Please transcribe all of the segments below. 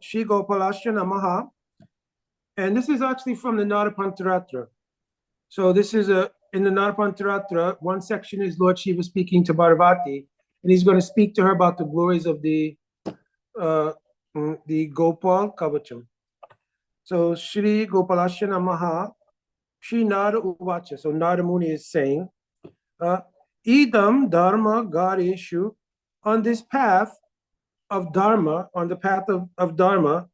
Shri Gopalasya Namaha. And this is actually from the Naratantra. So this is in the Naratantra, one section is Lord Shiva speaking to Parvati, and he's going to speak to her about the glories of the Gopal Kavacham. So Shri Gopalasya Namaha, Shri Nara Uvacha. So Nara Muni is saying, Idam Dharma Gareshu, on this path of Dharma, on the path of Dharma,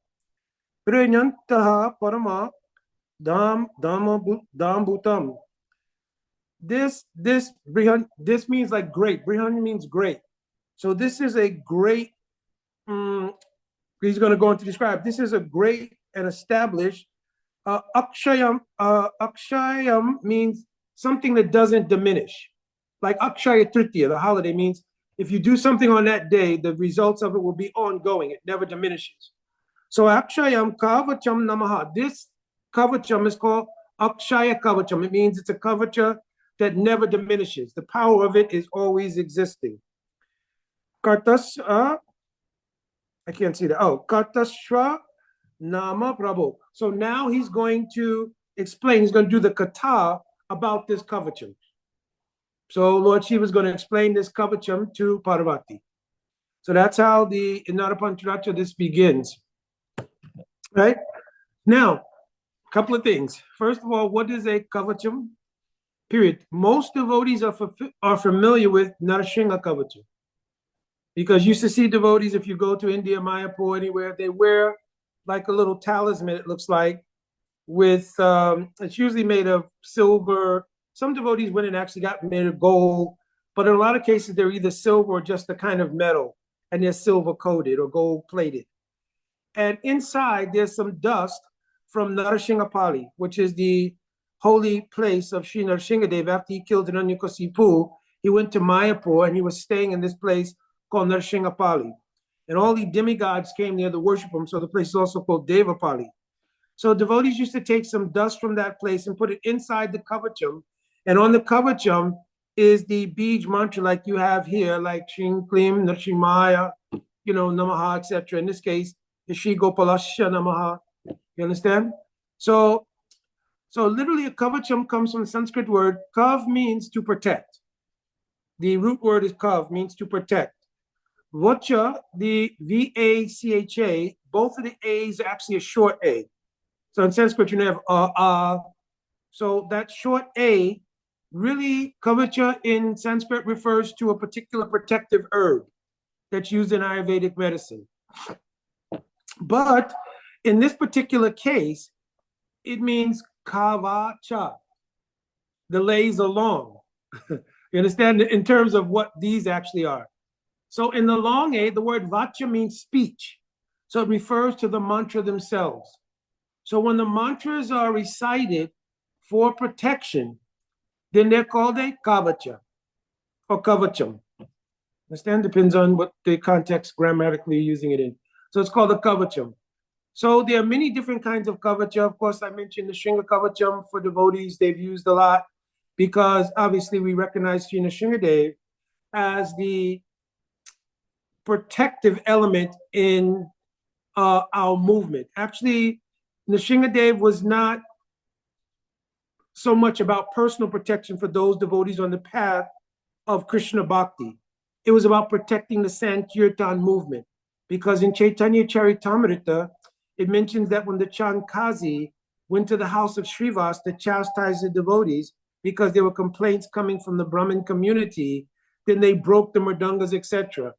Pranyantaha Parama Dham Bhutam. This means like great. Brihan means great. So this is a great, he's going to go on to describe, this is a great and established Akshayam. Akshayam means something that doesn't diminish. Like Akshaya Tritiya, the holiday, means if you do something on that day, the results of it will be ongoing. It never diminishes. So Akshayam Kavacham Namaha. This Kavacham is called Akshaya Kavacham. It means it's a Kavacha that never diminishes. The power of it is always existing. Kartas, I can't see that. Oh, Kartasra Nama Prabhu. So now he's going to explain, he's going to do the kata about this Kavacham. So Lord Shiva is going to explain this Kavacham to Parvati. So that's how the Naratantra this begins. Right? Now, a couple of things. First of all, what is a Kavacham? Period. Most devotees are familiar with Narasimha Kavacham. Because you used to see devotees, if you go to India, Mayapur, anywhere, they wear like a little talisman, it looks like, with, it's usually made of silver. Some devotees went and actually got made of gold, but in a lot of cases, they're either silver or just a kind of metal, and they're silver coated or gold plated. And inside, there's some dust from Narasimhapali, which is the holy place of Sri Narasimhadev. After he killed Hiranyakasipu, he went to Mayapur and he was staying in this place called Narasimhapali. And all the demigods came there to worship him, so the place is also called Devapali. So devotees used to take some dust from that place and put it inside the Kavacham. And on the Kavacham is the Bij mantra like you have here, like Shing Klim, Narasimhaya, Namaha, etc. In this case, the Shri Gopalasya Namaha. You understand? So literally a Kavacham comes from the Sanskrit word. Kav means to protect. The root word is kav, means to protect. Vacha, the V-A-C-H-A, both of the A's are actually a short A. So in Sanskrit, you have So that short A, really, Kavacha in Sanskrit refers to a particular protective herb that's used in Ayurvedic medicine. But in this particular case, it means Kavacha. The lays are long. You understand? In terms of what these actually are. So in the long A, the word vacha means speech. So it refers to the mantra themselves. So when the mantras are recited for protection, then they're called a kavacha or kavacham. Understand? Depends on what the context grammatically you're using it in. So it's called a kavacham. So there are many different kinds of kavacha. Of course, I mentioned the Shringa Kavacham for devotees. They've used a lot because obviously we recognize Sri Narasimhadev as the protective element in our movement. Actually, Narasimhadev was not so much about personal protection for those devotees on the path of Krishna Bhakti. It was about protecting the Sankirtan movement. Because in Chaitanya Charitamrita, it mentions that when the Chankazi went to the house of Srivas to chastise the devotees because there were complaints coming from the Brahmin community, then they broke the mridangas, etc.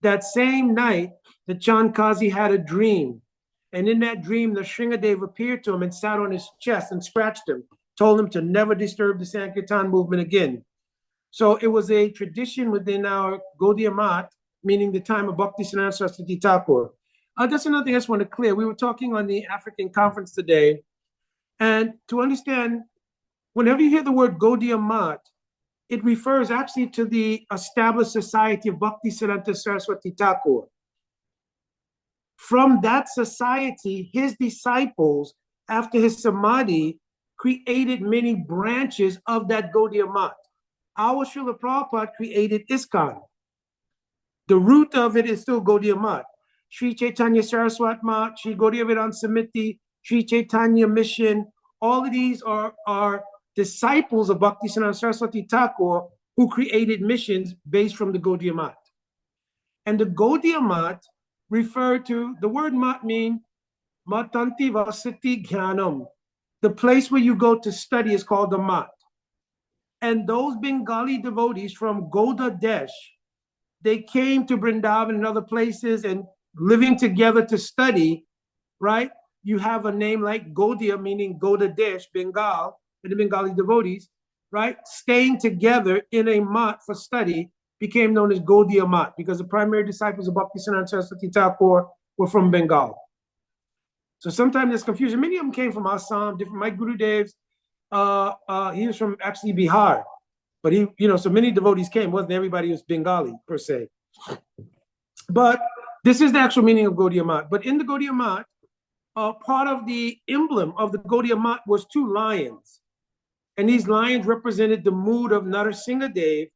That same night, the Chankazi had a dream. And in that dream, the Shringadev appeared to him and sat on his chest and scratched him, told him to never disturb the Sankirtan movement again. So it was a tradition within our Gaudiya Math, meaning the time of Bhakti Saraswati Thakur. That's another thing I just want to clear. We were talking on the African conference today, and to understand, whenever you hear the word Gaudiya Math, it refers actually to the established society of Bhakti Saraswati Thakur. From that society, his disciples, after his samadhi, created many branches of that Gaudiya Math. Our Srila Prabhupada created ISKCON. The root of it is still Gaudiya Math. Sri Chaitanya Saraswat Mat, Sri Gaudiya Vedanta Samiti, Sri Chaitanya Mission. All of these are disciples of Bhaktisiddhanta Saraswati Thakur who created missions based from the Gaudiya Mat. And the Gaudiya Mat referred to, the word mat means matanti vasati jnanam. The place where you go to study is called the mat. And those Bengali devotees from Gauda Desh, they came to Vrindavan and other places and living together to study, right? You have a name like Gaudiya, meaning Gauda Desh, Bengal, and the Bengali devotees, right? Staying together in a mat for study became known as Gaudiya Mat because the primary disciples of Bhaktisiddhanta Saraswati Thakur were from Bengal. So sometimes there's confusion. Many of them came from Assam, different. My Gurudev's, he was from actually Bihar, but he, so many devotees came. Wasn't everybody was Bengali per se. But this is the actual meaning of Gaudiya Mat. But in the Gaudiya Mat, part of the emblem of the Gaudiya Mat was 2 lions. And these lions represented the mood of Narasimha Dev,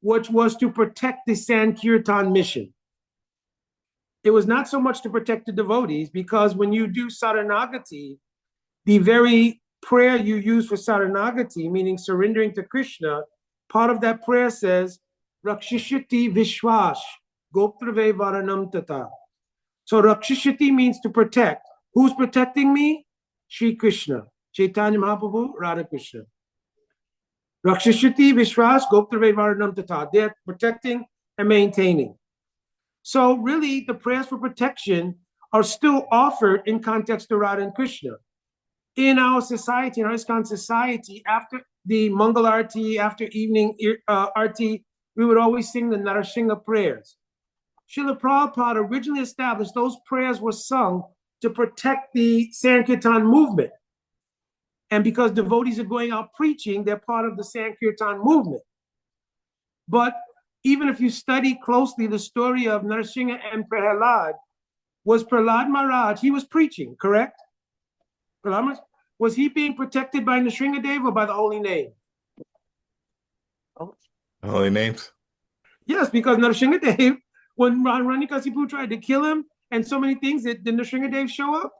which was to protect the Sankirtan mission. It was not so much to protect the devotees, because when you do Saranagati, the very prayer you use for Saranagati, meaning surrendering to Krishna, part of that prayer says, Rakshishati Vishwash, Goptrave Varanam Tata. So Rakshishati means to protect. Who's protecting me? Shri Krishna, Chaitanya Mahaprabhu, Radha Krishna. Rakshishati Vishwas Goptrave Varanam Tata. They're protecting and maintaining. So really, the prayers for protection are still offered in context to Radha and Krishna. In our society, in our ISKCON society, after the Mangal Arati, after evening Arati, we would always sing the Narasimha prayers. Srila Prabhupada originally established those prayers were sung to protect the Sankirtan movement. And because devotees are going out preaching, they're part of the Sankirtan movement. But even if you study closely the story of Narasimha and Prahlad, was Prahlad Maharaj, he was preaching, correct? Prahlad, was he being protected by Nrsimhadev or by the holy name? Holy names? Yes, because Nrsimhadev, when Hiranyakasipu tried to kill him and so many things, did Nrsimhadev show up?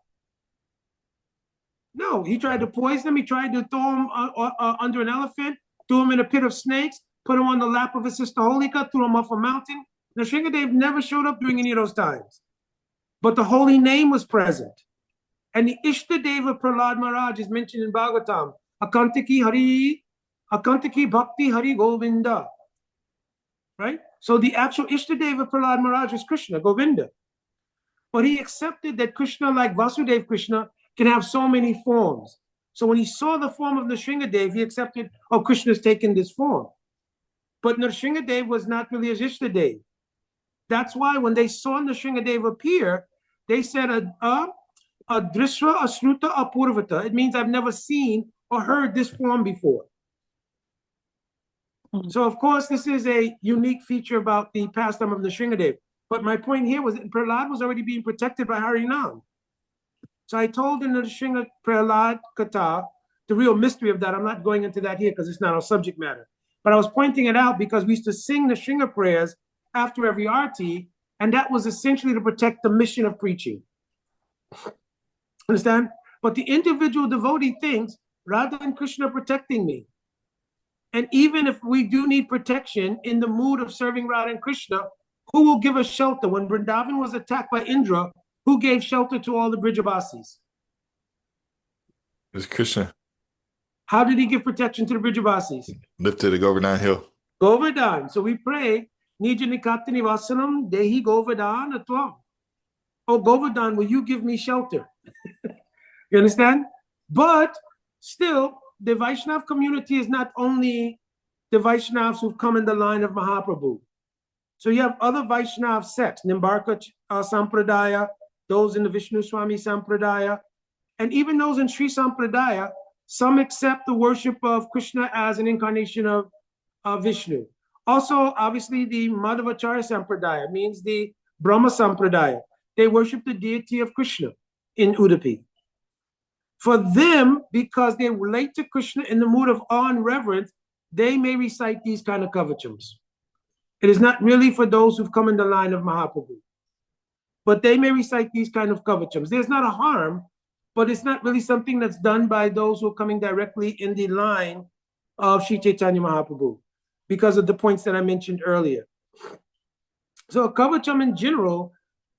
No, he tried to poison him. He tried to throw him under an elephant, threw him in a pit of snakes, put him on the lap of his sister Holika, threw him off a mountain. Nrsimhadev never showed up during any of those times. But the holy name was present. And the Ishtadeva Prahlad Maharaj is mentioned in Bhagavatam. Akantaki Bhakti Hari Govinda. Right? So the actual Ishtadeva Prahlad Maharaj is Krishna, Govinda. But he accepted that Krishna, like Vasudev Krishna, can have so many forms. So when he saw the form of Nrsimhadev, he accepted, oh, Krishna's taken this form. But Nrsimhadev was not really a Ishtadev. That's why when they saw Nrsimhadev appear, they said, Drisra Asruta Apurvata. It means I've never seen or heard this form before. So, of course, this is a unique feature about the pastime of Nrsimhadev. But my point here was that Prahlad was already being protected by Harinam. So I told in the Nrsimha Prahlad Katha, the real mystery of that. I'm not going into that here because it's not our subject matter. But I was pointing it out because we used to sing the Nrsimha prayers after every arti, and that was essentially to protect the mission of preaching. Understand? But the individual devotee thinks, Radha and Krishna are protecting me. And even if we do need protection in the mood of serving Radha and Krishna, who will give us shelter? When Vrindavan was attacked by Indra, who gave shelter to all the Brijabasis? It was Krishna. How did he give protection to the Brijabasis? Lifted the Govardhan Hill. Govardhan. So we pray, Nija Nikatani Vasanam, Dehi Govardhan Atvam. Oh, Govardhan, will you give me shelter? You understand? But still, the Vaishnav community is not only the Vaishnavas who've come in the line of Mahaprabhu. So you have other Vaishnav sects, Nimbarka Sampradaya, those in the Vishnu Swami Sampradaya, and even those in Sri Sampradaya, some accept the worship of Krishna as an incarnation of Vishnu. Also, obviously, the Madhavacharya Sampradaya means the Brahma Sampradaya. They worship the deity of Krishna in Udupi. For them, because they relate to Krishna in the mood of awe and reverence, they may recite these kind of Kavachams. It is not really for those who've come in the line of Mahaprabhu. but they may recite these kind of Kavachams. There's not a harm, but it's not really something that's done by those who are coming directly in the line of Sri Chaitanya Mahaprabhu, because of the points that I mentioned earlier. So a Kavacham in general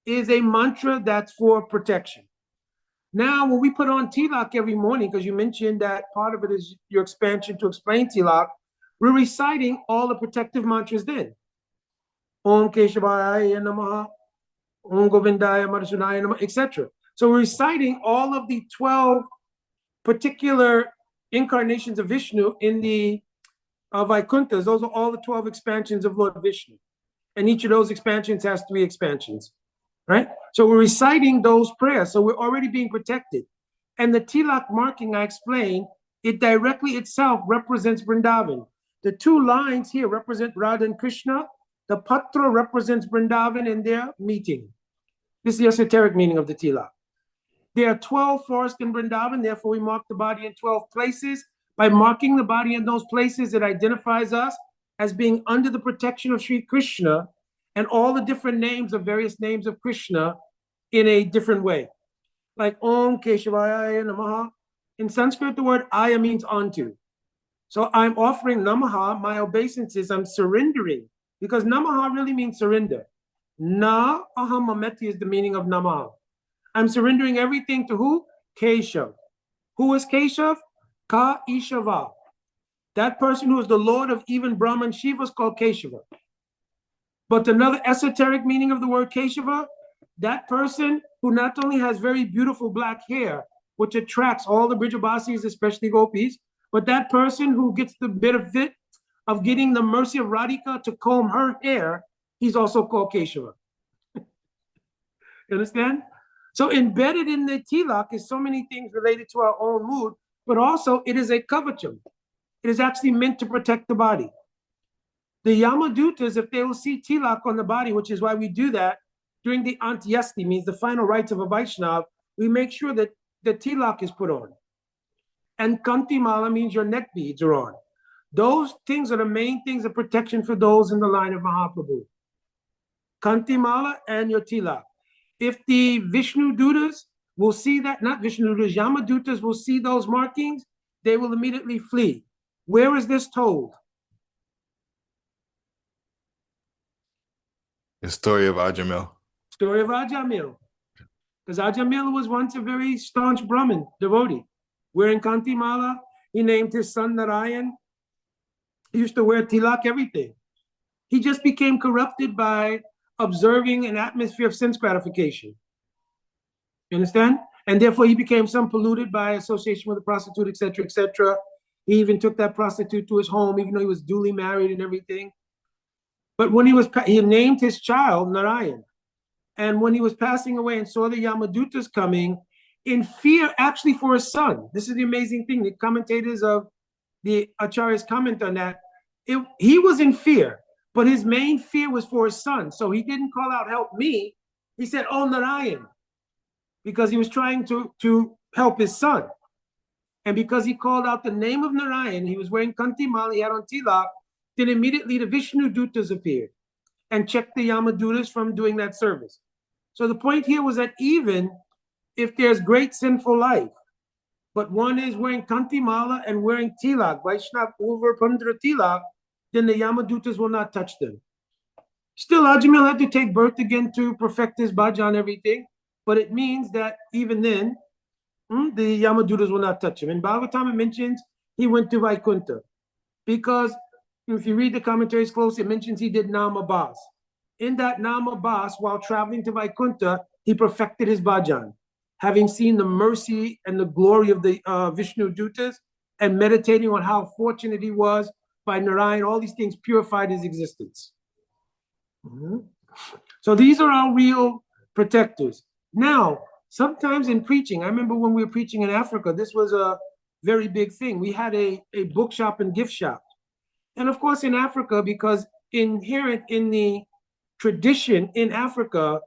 is a mantra that's for protection. Now, when we put on Tilak every morning, because you mentioned that part of it is your expansion to explain Tilak, we're reciting all the protective mantras then. Om Keshavaya Namaha, Om Govindaya Madhusunaya Namaha, etc. So we're reciting all of the 12 particular incarnations of Vishnu in the Vaikunthas. Those are all the 12 expansions of Lord Vishnu. And each of those expansions has 3 expansions. Right? So we're reciting those prayers. So we're already being protected. And the Tilak marking I explained, it directly itself represents Vrindavan. The 2 lines here represent Radha and Krishna. The Patra represents Vrindavan in their meeting. This is the esoteric meaning of the Tilak. There are 12 forests in Vrindavan, therefore we mark the body in 12 places. By marking the body in those places, it identifies us as being under the protection of Sri Krishna, and all the different names of various names of Krishna in a different way. Like Om Keshavaya Namaha. In Sanskrit, the word Aya means onto. So I'm offering Namaha, my obeisances, I'm surrendering, because Namaha really means surrender. Na aham mameti is the meaning of Namaha. I'm surrendering everything to who? Keshav. Who is Keshav? Ka Ishava. That person who is the Lord of even Brahma and Shiva is called Keshava. But another esoteric meaning of the word Keshava, that person who not only has very beautiful black hair, which attracts all the Brijabasis, especially gopis, but that person who gets the benefit of getting the mercy of Radhika to comb her hair, he's also called Keshava. You understand? So embedded in the Tilak is so many things related to our own mood, but also it is a Kavacham. It is actually meant to protect the body. The Yamadutas, if they will see Tilak on the body, which is why we do that during the Antyasti, means the final rites of a Vaishnav, we make sure that the Tilak is put on. And Kantimala means your neck beads are on. Those things are the main things of protection for those in the line of Mahaprabhu. Kantimala and your Tilak. If the Vishnu Dutas will see that, not Vishnu Dutas, Yamadutas will see those markings, they will immediately flee. Where is this told? The story of Ajamila. Story of Ajamila. Because Ajamila was once a very staunch Brahmin devotee. Wearing Kantimala, he named his son Narayan. He used to wear tilak, everything. He just became corrupted by observing an atmosphere of sense gratification. You understand? And therefore he became some polluted by association with a prostitute, etc., etc. He even took that prostitute to his home, even though he was duly married and everything. But when he named his child Narayan. And when he was passing away and saw the Yamadutas coming, in fear actually for his son. This is the amazing thing. The commentators of the Acharyas comment on that. He was in fear, but his main fear was for his son. So he didn't call out, help me. He said, oh, Narayan, because he was trying to help his son. And because he called out the name of Narayan, he was wearing Kantimal, he had on Tilak, then immediately the Vishnu Dutas appeared and checked the Yamadutas from doing that service. So the point here was that even if there's great sinful life, but one is wearing Kantimala and wearing Tilak, Vaishnav over Pandra Tilak, then the Yamadutas will not touch them. Still, Ajamila had to take birth again to perfect his bhajan and everything, but it means that even then, the Yamadutas will not touch him. In Bhagavatam, it mentions he went to Vaikuntha, because if you read the commentaries closely, it mentions he did Namabas. In that Namabas, while traveling to Vaikuntha, he perfected his bhajan, having seen the mercy and the glory of the Vishnu Dutas and meditating on how fortunate he was by Narayan. All these things purified his existence. So these are our real protectors. Now, sometimes in preaching, I remember when we were preaching in Africa, this was a very big thing. We had a bookshop and gift shop. And of course, in Africa, because inherent in the tradition in Africa,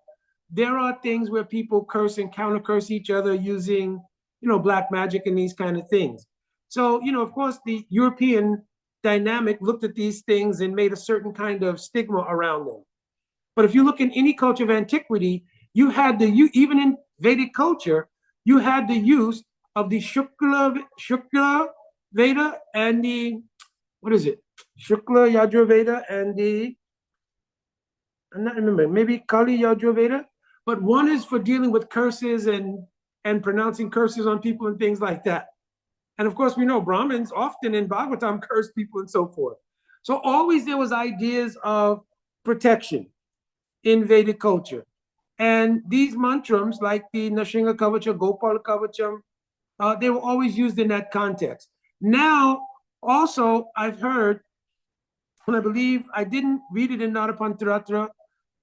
there are things where people curse and counter curse each other using, black magic and these kind of things. So, of course, the European dynamic looked at these things and made a certain kind of stigma around them. But if you look in any culture of antiquity, you had even in Vedic culture, you had the use of the Shukla Veda and the, what is it? Shukla Yajurveda and the, I'm not remembering, maybe Kali Yajurveda, but one is for dealing with curses and pronouncing curses on people and things like that. And of course, we know Brahmins often in Bhagavatam curse people and so forth. So always there was ideas of protection in Vedic culture. And these mantras, like the Nrsimha Kavacham, Gopal Kavacham, they were always used in that context. Now, also, I've heard, and I believe I didn't read it in Naratantra.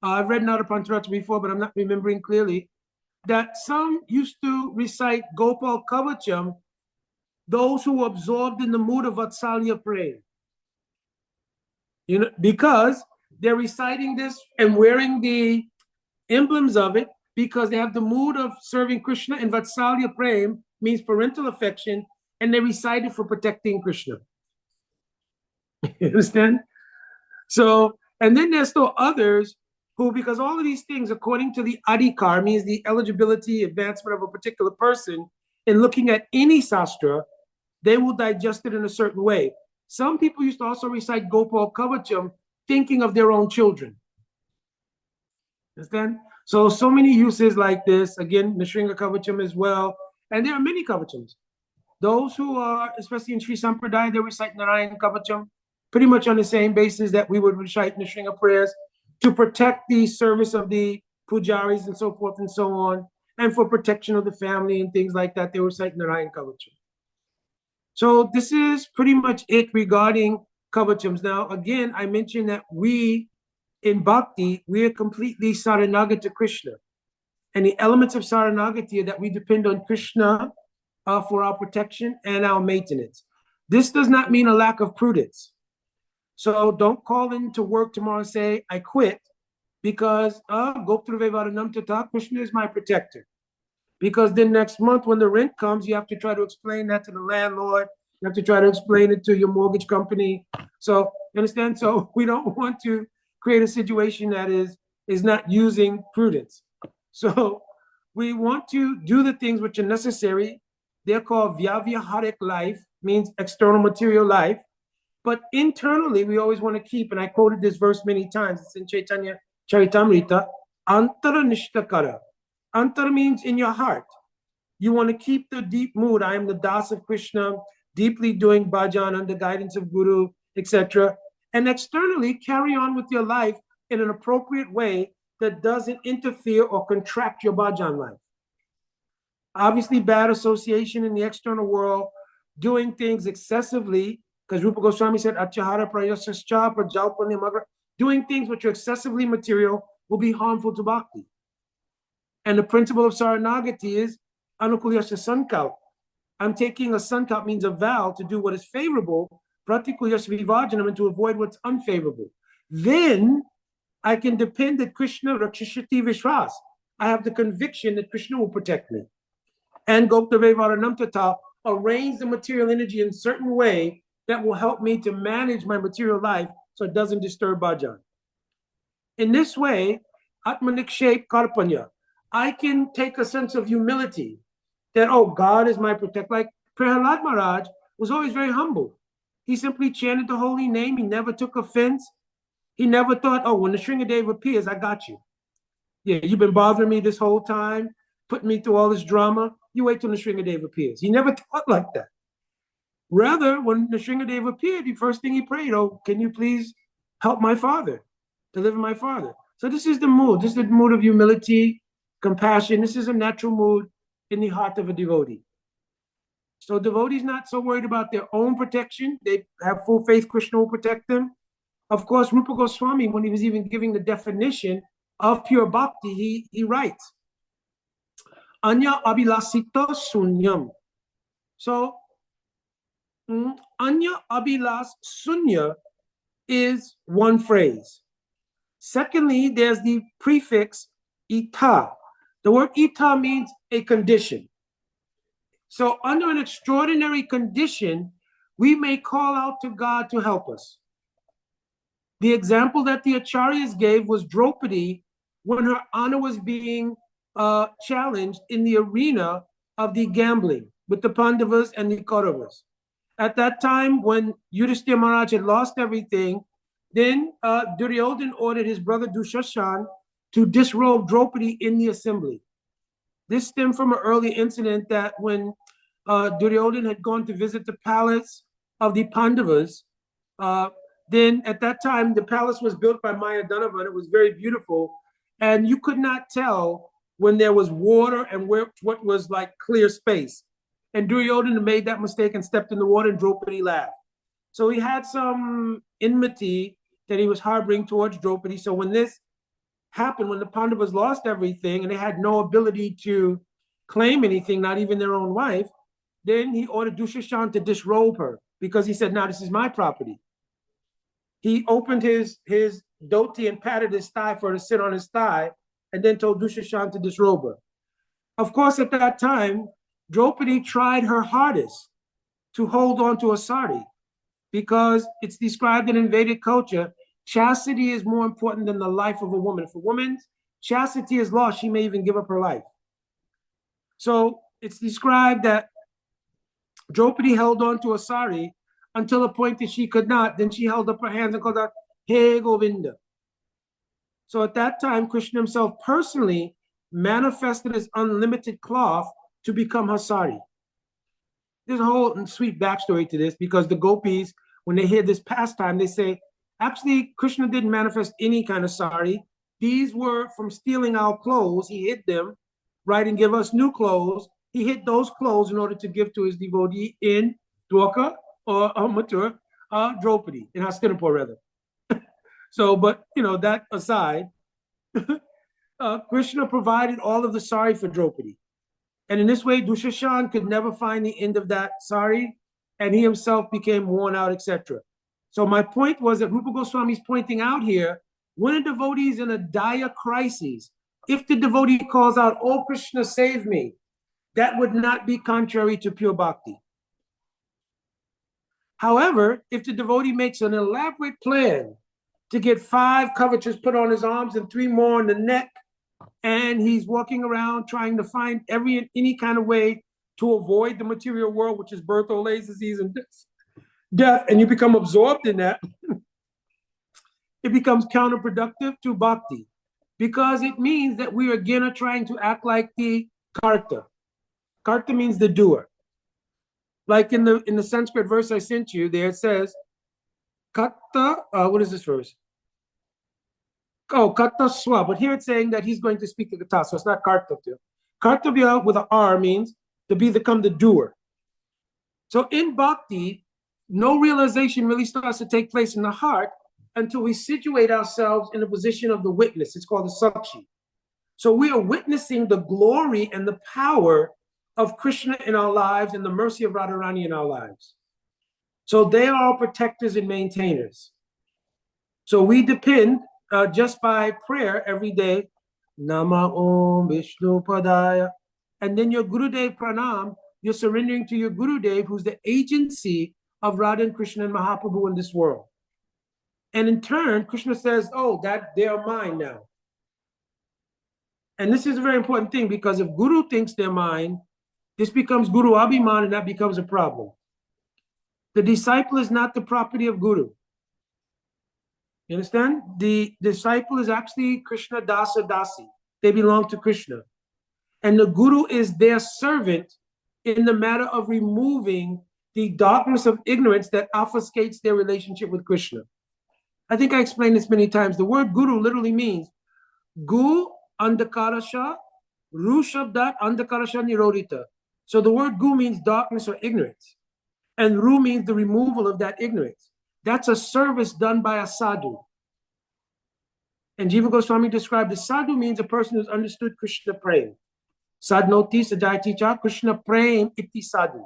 I've read Naratantra before, but I'm not remembering clearly, that some used to recite Gopal Kavacham, those who were absorbed in the mood of Vatsalya prayer. You know, because they're reciting this and wearing the emblems of it, because they have the mood of serving Krishna, and Vatsalya Prem means parental affection, and they recite it for protecting Krishna. You understand? So, and then there's still others who, because all of these things, according to the adhikar, means the eligibility, advancement of a particular person, in looking at any sastra, they will digest it in a certain way. Some people used to also recite Gopal Kavacham thinking of their own children. Understand? So many uses like this. Again, Nrsimha Kavacham as well. And there are many Kavachams. Those who are, especially in Sri Sampradaya, they recite Narayan Kavacham pretty much on the same basis that we would recite Nrsimha prayers to protect the service of the pujaris and so forth and so on, and for protection of the family and things like that. They recite Narayan Kavacham. So this is pretty much it regarding Kavachams. Now, again, I mentioned that we, in Bhakti, we are completely Saranagata Krishna. And the elements of Saranagati are that we depend on Krishna for our protection and our maintenance. This does not mean a lack of prudence. So don't call in to work tomorrow and say, I quit, because Krishna is my protector. Because then next month when the rent comes, you have to try to explain that to the landlord. You have to try to explain it to your mortgage company. So, you understand? So we don't want to create a situation that is not using prudence. So we want to do the things which are necessary. They're called Vyavyaharik life, means external material life. But internally, we always want to keep, and I quoted this verse many times, it's in Chaitanya Charitamrita, Antara Nishtakara. Antara means in your heart. You want to keep the deep mood. I am the Das of Krishna, deeply doing bhajan under guidance of Guru, etc. And externally, carry on with your life in an appropriate way that doesn't interfere or contract your bhajan life. Obviously, bad association in the external world, doing things excessively, because Rupa Goswami said, Achahara prayasascha prajalpanya magra, doing things which are excessively material will be harmful to bhakti. And the principle of Saranagati is anukulyasya sankalp. I'm taking a sankalp, means a vow, to do what is favorable, pratikulyasya vivajanam, and to avoid what's unfavorable. Then I can depend that Krishna rakshishati vishwas. I have the conviction that Krishna will protect me. And Goptavevaranam tata, arrange the material energy in a certain way that will help me to manage my material life so it doesn't disturb bhajan. In this way, atmanikshep karpanya, I can take a sense of humility that, oh, God is my protector. Like Prahlad Maharaj was always very humble. He simply chanted the holy name. He never took offense. He never thought, oh, when the Shringadev appears, I got you. Yeah, you've been bothering me this whole time, putting me through all this drama. You wait till the Shringadev appears. He never thought like that. Rather, when the Shringadev appeared, the first thing he prayed, oh, can you please help my father, deliver my father? So this is the mood. This is the mood of humility, compassion. This is a natural mood in the heart of a devotee. So devotees not so worried about their own protection. They have full faith Krishna will protect them. Of course, Rupa Goswami, when he was even giving the definition of pure bhakti, he writes, Anya abhilasita sunyam. So, Anya abhilas sunya is one phrase. Secondly, there's the prefix ita. The word ita means a condition. So under an extraordinary condition, we may call out to God to help us. The example that the acharyas gave was Draupadi when her honor was being challenged in the arena of the gambling with the Pandavas and the Kauravas. At that time, when Yudhishthira Maharaj had lost everything, then Duryodhana ordered his brother Dushashan to disrobe Draupadi in the assembly. This stemmed from an early incident that when Duryodhana had gone to visit the palace of the Pandavas, then at that time, the palace was built by Mayadanava, and it was very beautiful. And you could not tell when there was water and what was like clear space. And Duryodhana made that mistake and stepped in the water, and Draupadi laughed. So he had some enmity that he was harboring towards Draupadi. So when this happened, when the Pandavas lost everything and they had no ability to claim anything, not even their own wife, then he ordered Dushashan to disrobe her because he said, now this is my property. He opened his dhoti and patted his thigh for her to sit on his thigh, and then told Dushashan to disrobe her. Of course, at that time, Draupadi tried her hardest to hold on to a sari because it's described in Vedic culture, chastity is more important than the life of a woman. If a woman's chastity is lost, she may even give up her life. So it's described that Draupadi held on to a sari until a point that she could not. Then she held up her hands and called out, Hey Govinda. So at that time, Krishna himself personally manifested his unlimited cloth to become her sari. There's a whole sweet backstory to this because the gopis, when they hear this pastime, they say, actually, Krishna didn't manifest any kind of sari. These were from stealing our clothes. He hid them, right, and give us new clothes. He hid those clothes in order to give to his devotee in Dwarka or Mathura, Draupadi, in Hastinapur rather. So, but that aside, Krishna provided all of the sari for Draupadi. And in this way, Dushashan could never find the end of that sari, and he himself became worn out, etc. So my point was that Rupa Goswami is pointing out here, when a devotee is in a dire crisis, if the devotee calls out, oh Krishna, save me, that would not be contrary to pure bhakti. However, if the devotee makes an elaborate plan to get 5 kavachas put on his arms and 3 more on the neck, and he's walking around trying to find any kind of way to avoid the material world, which is birth, old age, disease, and death, and you become absorbed in that, it becomes counterproductive to bhakti, because it means that we again are trying to act like the karta. Karta means the doer. Like in the Sanskrit verse I sent you, there it says, Katta, what is this verse? Oh, Katta Swa, but here it's saying that he's going to speak to the Ta, so it's not Kartavya. Kartavya with an R means to become the doer. So in bhakti, no realization really starts to take place in the heart until we situate ourselves in the position of the witness. It's called the Sakshi. So we are witnessing the glory and the power of Krishna in our lives and the mercy of Radharani in our lives. So they are our protectors and maintainers. So we depend just by prayer every day, Nama Om Vishnu Padaya, and then your Gurudev Pranam, you're surrendering to your Gurudev, who's the agency of Radha and Krishna and Mahaprabhu in this world. And in turn, Krishna says, oh, that they are mine now. And this is a very important thing, because if Guru thinks they're mine, this becomes Guru Abhiman, and that becomes a problem. The disciple is not the property of Guru. You understand? The disciple is actually Krishna Dasa Dasi. They belong to Krishna. And the Guru is their servant in the matter of removing the darkness of ignorance that obfuscates their relationship with Krishna. I think I explained this many times. The word Guru literally means Gu Andakarasha, Ru Shabdat Andakarasha Nirodita. So the word Gu means darkness or ignorance. And Ru means the removal of that ignorance. That's a service done by a sadhu. And Jiva Goswami described the sadhu means a person who's understood Krishna prem. Sadhnoti Sajayati Cha Krishna prem iti sadhu.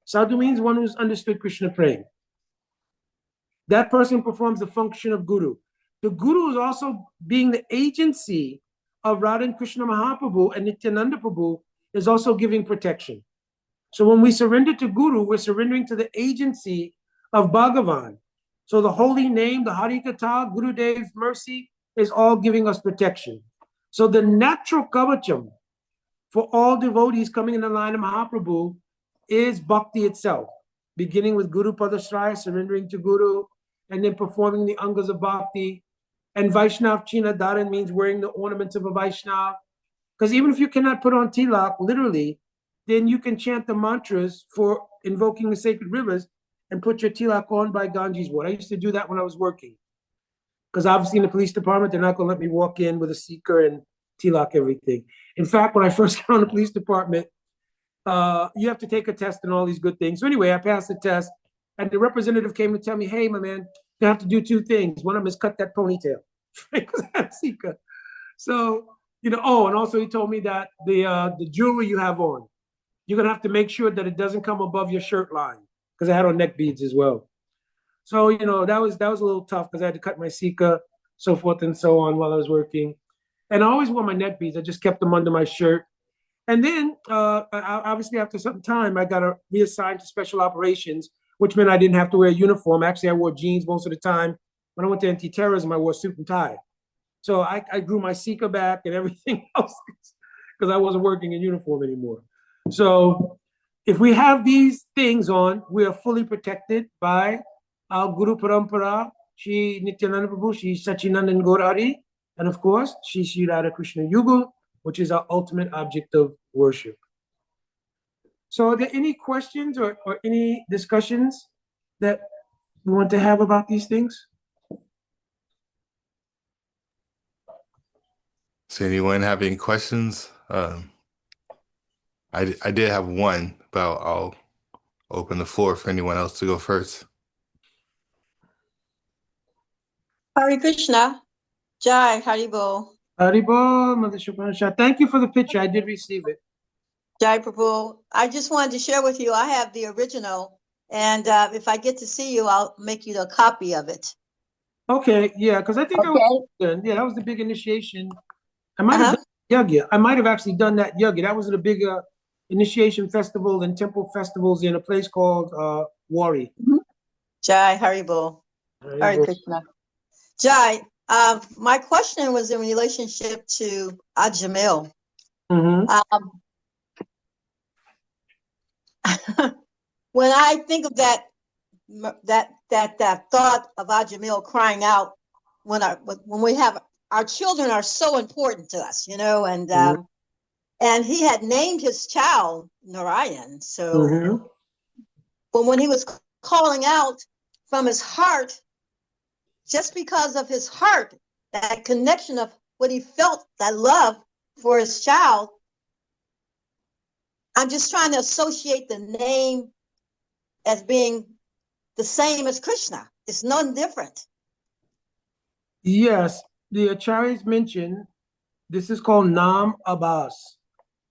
Sadhu means one who's understood Krishna prem. That person performs the function of Guru. The Guru is also being the agency of Radha and Krishna Mahaprabhu, and Nityananda Prabhu is also giving protection. So when we surrender to Guru, we're surrendering to the agency of Bhagavan. So the holy name, the Harikatha, Gurudev's mercy is all giving us protection. So the natural Kavacham for all devotees coming in the line of Mahaprabhu is bhakti itself, beginning with Guru Padashraya, surrendering to Guru, and then performing the angas of bhakti. And Vaishnav China Dharan means wearing the ornaments of a Vaishnav. Because even if you cannot put on tilak, literally, then you can chant the mantras for invoking the sacred rivers and put your tilak on by Ganges water. I used to do that when I was working. Because obviously in the police department, they're not going to let me walk in with a seeker and tilak everything. In fact, when I first got on the police department, you have to take a test and all these good things. So anyway, I passed the test, and the representative came to tell me, hey, my man, you have to do two things. One of them is cut that ponytail. Because I'm a seeker. So, and also he told me that the jewelry you have on, you're going to have to make sure that it doesn't come above your shirt line, because I had on neck beads as well. So, that was a little tough, because I had to cut my sika, so forth and so on while I was working. And I always wore my neck beads. I just kept them under my shirt. And then, obviously, after some time, I got reassigned to special operations, which meant I didn't have to wear a uniform. Actually, I wore jeans most of the time. When I went to anti-terrorism, I wore a suit and tie. So I grew my sika back and everything else because I wasn't working in uniform anymore. So if we have these things on, we are fully protected by our Guru Parampara, Shri Nityananda Prabhu, Shri Sachinandan Gaurari, and of course, Shri Radha Krishna Yugal, which is our ultimate object of worship. So are there any questions or any discussions that we want to have about these things? Does anyone have any questions? I did have one, but I'll open the floor for anyone else to go first. Hare Krishna. Jai Haribo. Haribo, Mother Shubhansha. Thank you for the picture. I did receive it. Jai Prabhu. I just wanted to share with you, I have the original, and if I get to see you, I'll make you a copy of it. Okay, yeah, because I think Okay. that was the big initiation. I might have done yagya. I might have actually done that yagya. That was at a big initiation festival and temple festivals in a place called Wari. Jai Haribo. Hare Krishna. Jai, my question was in relationship to Ajamila. When I think of that thought of Ajamila crying out, when we have our children are so important to us, and he had named his child Narayan. So, but when he was calling out from his heart, just because of his heart, that connection of what he felt, that love for his child, I'm just trying to associate the name as being the same as Krishna. It's none different. Yes, the acharyas mentioned this is called Nam Abbas.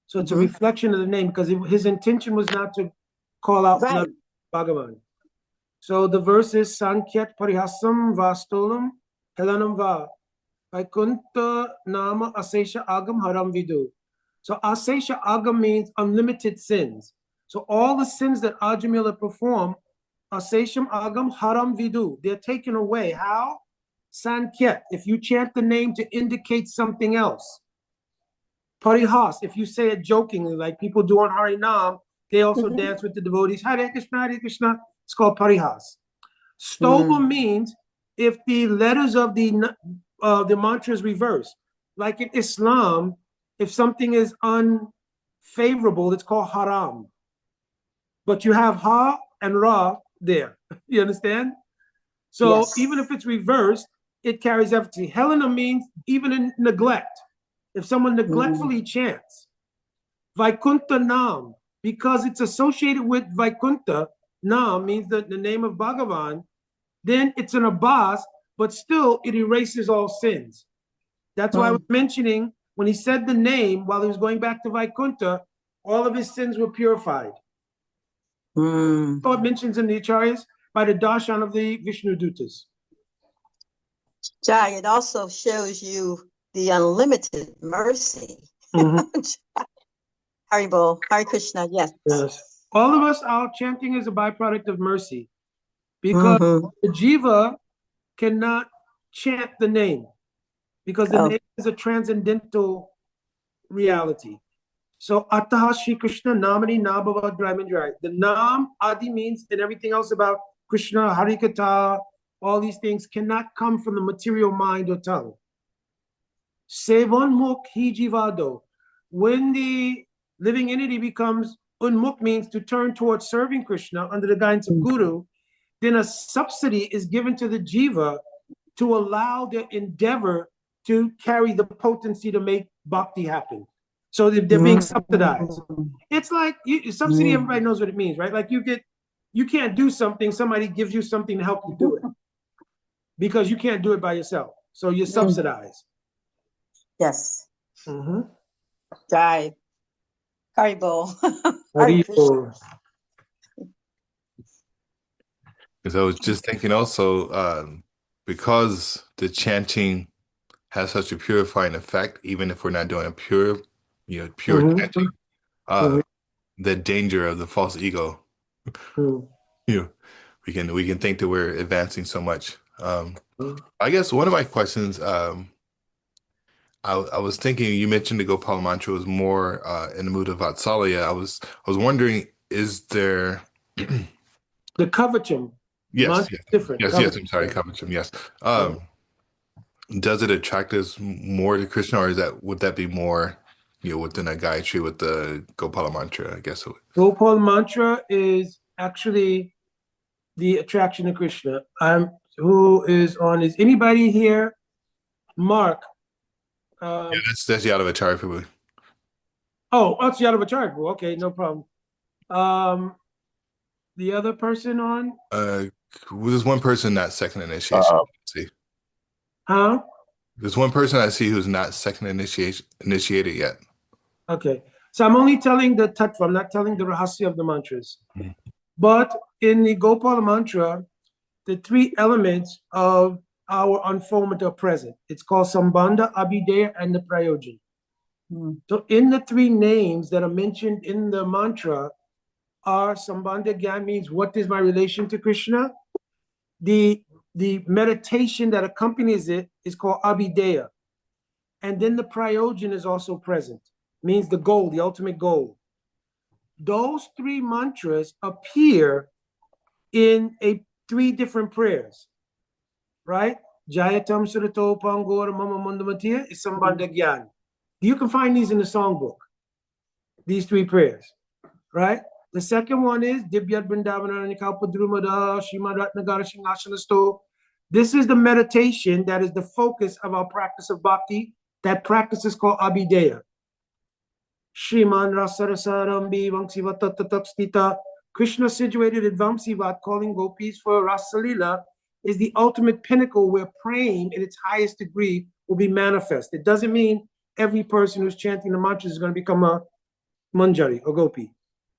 So it's a reflection of the name, because his intention was not to call out Bhagavan. So the verse is Sankyat Parihasam Vastolam Helanam Va Vaikunta Nama Asesha Agam Haram Vidu. So Asesha Agam means unlimited sins. So all the sins that Ajamila perform, Asesham Agam Haram Vidu, they're taken away. How? Sankyat, if you chant the name to indicate something else. Parihas, if you say it jokingly, like people do on Harinam, they also dance with the devotees. Hare Krishna, Hare Krishna. It's called parihas. Stoma means if the letters of the mantra is reversed. Like in Islam, if something is unfavorable, it's called haram. But you have ha and ra there. You understand? So even if it's reversed, it carries efficacy. Helena means even in neglect. If someone neglectfully chants, Vaikunta Nam, because it's associated with Vaikunta, Nam means the name of Bhagavan, then it's an Abbas, but still it erases all sins. That's why I was mentioning when he said the name while he was going back to Vaikunta, all of his sins were purified. So it mentions in the Acharyas by the darshan of the Vishnu Dutas. Jai, it also shows you the unlimited mercy. Haribol, Hare Krishna, yes. All of us, our chanting is a byproduct of mercy, because the jiva cannot chant the name, because the name is a transcendental reality. So Ataha Shri Krishna Namani Nabhava Dry. The Nam Adi means and everything else about Krishna, Harikatha, all these things cannot come from the material mind or tongue. Sevon Muk Hi Jivado. When the living entity becomes Unmuk means to turn towards serving Krishna under the guidance of Guru, then a subsidy is given to the jiva to allow the endeavor to carry the potency to make bhakti happen. So they're being subsidized. It's like subsidy, everybody knows what it means, right? Like you can't do something, somebody gives you something to help you do it because you can't do it by yourself. So you're subsidized. Yes. Mm-hmm. Jai. Haribo. Haribo. Because I was just thinking also, because the chanting has such a purifying effect, even if we're not doing a pure chanting, the danger of the false ego. We can think that we're advancing so much. I guess one of my questions, I was thinking, you mentioned the Gopal mantra was more in the mood of Vatsalya. I was wondering, is there the Kavacham? Yes, different. Yes, I'm sorry, Kavacham. Yes. Does it attract us more to Krishna, or would that be more, within a Gayatri with the Gopala mantra? I guess. Gopal mantra is actually the attraction to Krishna. Who is on? Is anybody here? Mark. Yeah, that's Yadavacharya Prabhu. Oh, it's Yadavacharya Prabhu. Okay, no problem. The other person on? There's one person not second initiation. Let's see. Huh? There's one person I see who's not second initiated yet. Okay. So I'm only telling the tattva, I'm not telling the rahasya of the mantras. But in the Gopala mantra, the three elements of our unfoldment are present. It's called Sambandha, Abhideya, and the Prayojan. So in the three names that are mentioned in the mantra are Sambandha Gyan means what is my relation to Krishna? The meditation that accompanies it is called Abhideya. And then the Prayojan is also present, means the goal, the ultimate goal. Those three mantras appear in three different prayers, right? Jayatam Surato Pangora Mama Mandamatiya is Sambandha Gyan. You can find these in the songbook, these three prayers, right? The second one is Dibyat Vrindavana Nikalpadrumada Shrimad Ratnagara Singashanasto. This is the meditation that is the focus of our practice of bhakti. That practice is called Abhideya. Shriman Rasarasarambi Vamsivatatastita. Krishna situated at Vamsivat calling gopis for Rasalila is the ultimate pinnacle where praying in its highest degree will be manifest. It doesn't mean every person who's chanting the mantras is going to become a manjari or gopi.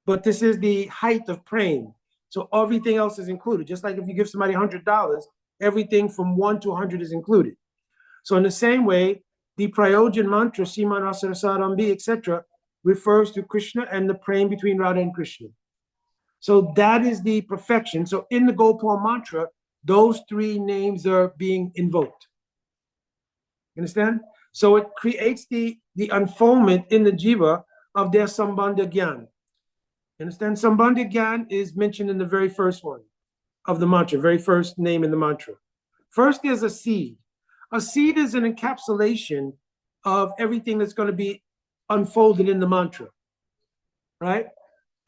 But this is the height of praying. So everything else is included. Just like if you give somebody $100, everything from 1 to 100 is included. So in the same way, the Prayojan mantra, Siman Rasarasarambi, etc., refers to Krishna and the praying between Radha and Krishna. So that is the perfection. So in the Gopal mantra, those three names are being invoked. You understand? So it creates the unfoldment in the jiva of their Sambandha Gyan. You understand? Sambandha Gyan is mentioned in the very first one of the mantra, very first name in the mantra. First, there's a seed. A seed is an encapsulation of everything that's going to be unfolded in the mantra, right?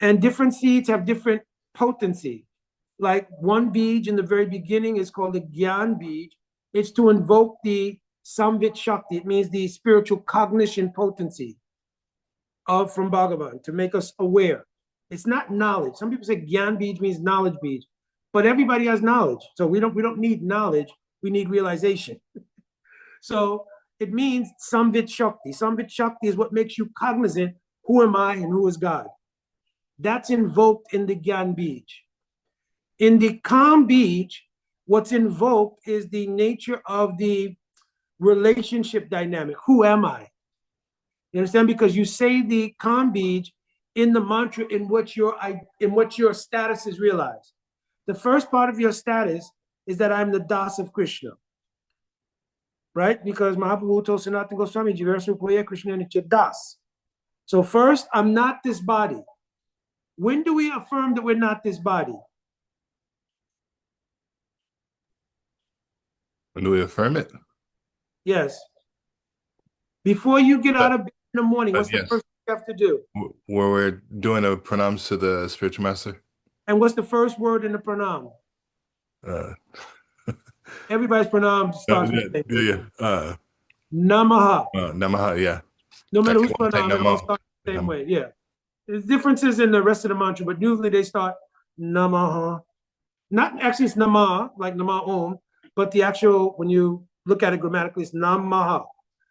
And different seeds have different potency. Like one bij in the very beginning is called the Gyan bij. It's to invoke the Samvit Shakti. It means the spiritual cognition potency from Bhagavan, to make us aware. It's not knowledge. Some people say Gyan bij means knowledge bij, but everybody has knowledge. So we don't need knowledge, we need realization. So it means Samvit Shakti. Samvit Shakti is what makes you cognizant, who am I and who is God? That's invoked in the Gyan bij. In the Kam bij, what's invoked is the nature of the relationship dynamic. Who am I? You understand? Because you say the Kam bij in the mantra in which your status is realized. The first part of your status is that I'm the Das of Krishna. Right? Because Mahaprabhu told Sanatana Goswami, Jivarasrupoya Krishna Nitya Das. So first, I'm not this body. When do we affirm that we're not this body? When do we affirm it? Yes. Before you get out of bed in the morning, what's the yes. first thing you have to do? Where we're doing a pranams to the spiritual master. And what's the first word in the pranam? Uh, Everybody's pranam starts with the same. Namaha. Namaha, yeah. No matter whose pranam, it all starts the same way. Yeah. There's differences in the rest of the mantra, but usually they start Namaha. Not actually, it's Nama, like Nama Om, but the actual, when you look at it grammatically, it's Namaha.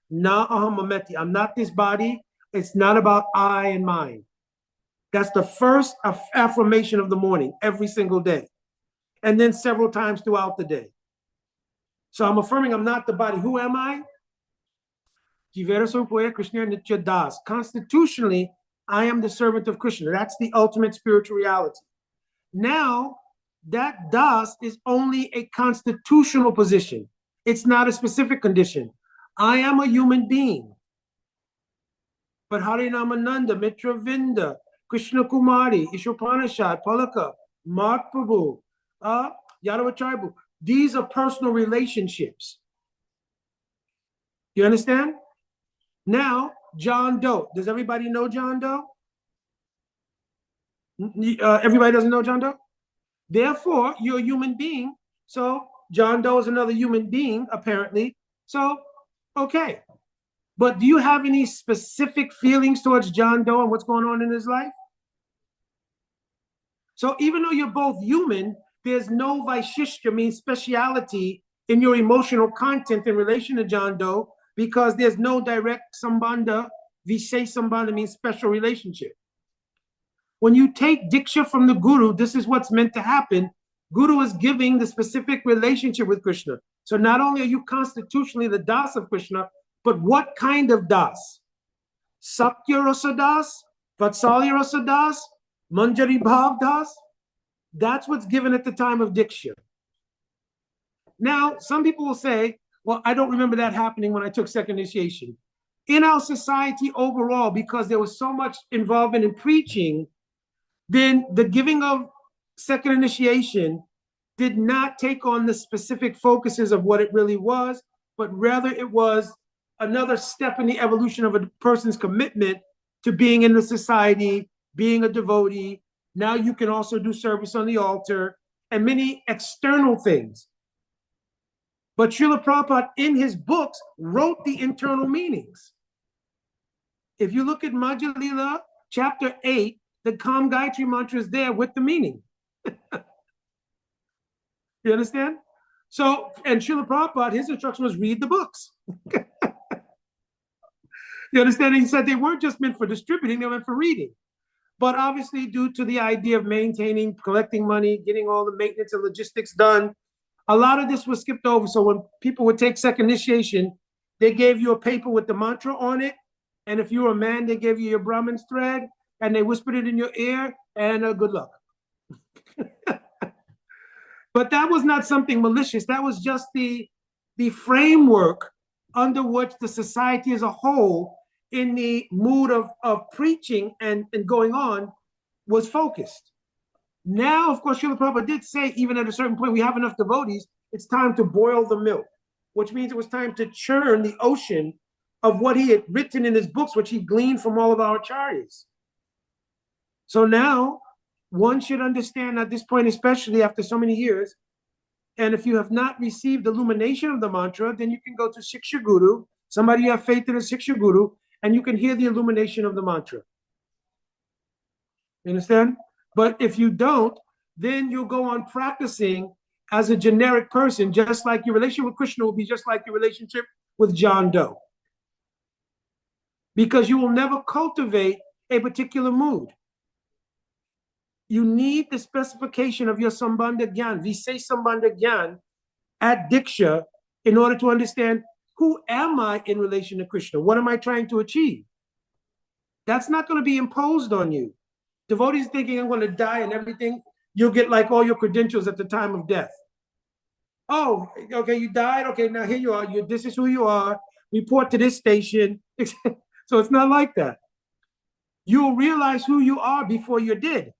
Na aham mameti. I'm not this body. It's not about I and mine. That's the first affirmation of the morning, every single day. And then several times throughout the day. So I'm affirming I'm not the body. Who am I? Constitutionally, I am the servant of Krishna. That's the ultimate spiritual reality. Now, that das is only a constitutional position. It's not a specific condition. I am a human being. But Harinamananda, Mitra Vinda, Krishna Kumari, Ishopanishad, Palaka, Mark Prabhu, Yadavacharya, these are personal relationships. You understand? Now, John Doe. Does everybody know John Doe? Everybody doesn't know John Doe? Therefore, you're a human being. So John Doe is another human being, apparently. So, okay. But do you have any specific feelings towards John Doe and what's going on in his life? So even though you're both human, there's no vaishishya, means speciality in your emotional content in relation to John Doe, because there's no direct sambandha. Vishay sambandha means special relationship. When you take diksha from the guru, this is what's meant to happen. Guru is giving the specific relationship with Krishna. So not only are you constitutionally the das of Krishna, but what kind of das? Sakya rasa das, Vatsalya rasa das, Manjari bhav das? That's what's given at the time of diksha. Now, some people will say, well, I don't remember that happening when I took second initiation. In our society overall, because there was so much involvement in preaching, then the giving of second initiation did not take on the specific focuses of what it really was, but rather it was another step in the evolution of a person's commitment to being in the society, being a devotee. Now you can also do service on the altar and many external things. But Srila Prabhupada, in his books, wrote the internal meanings. If you look at Madhya Lila, chapter 8, the Kam Gayatri mantra is there with the meaning. You understand? So, and Srila Prabhupada, his instruction was read the books. You understand? He said they weren't just meant for distributing, they were meant for reading. But obviously, due to the idea of maintaining, collecting money, getting all the maintenance and logistics done, a lot of this was skipped over. So when people would take second initiation, they gave you a paper with the mantra on it. And if you were a man, they gave you your Brahmin's thread and they whispered it in your ear and good luck. But that was not something malicious. That was just the framework under which the society as a whole, in the mood of preaching and going on, was focused. Now, of course, Srila Prabhupada did say, even at a certain point, we have enough devotees, it's time to boil the milk, which means it was time to churn the ocean of what he had written in his books, which he gleaned from all of our acharyas. So now, one should understand at this point, especially after so many years, and if you have not received illumination of the mantra, then you can go to Shiksha Guru, somebody you have faith in a Shiksha Guru, and you can hear the illumination of the mantra. You understand? But if you don't, then you'll go on practicing as a generic person, just like your relationship with Krishna will be just like your relationship with John Doe. Because you will never cultivate a particular mood. You need the specification of your Sambandha Gyan, Visay Sambandha Gyan at Diksha in order to understand, who am I in relation to Krishna? What am I trying to achieve? That's not going to be imposed on you. Devotees thinking I'm going to die and everything, you'll get like all your credentials at the time of death. Oh, okay, you died. Okay, now here you are. This is who you are. Report to this station. So it's not like that. you'll realize who you are before you're dead.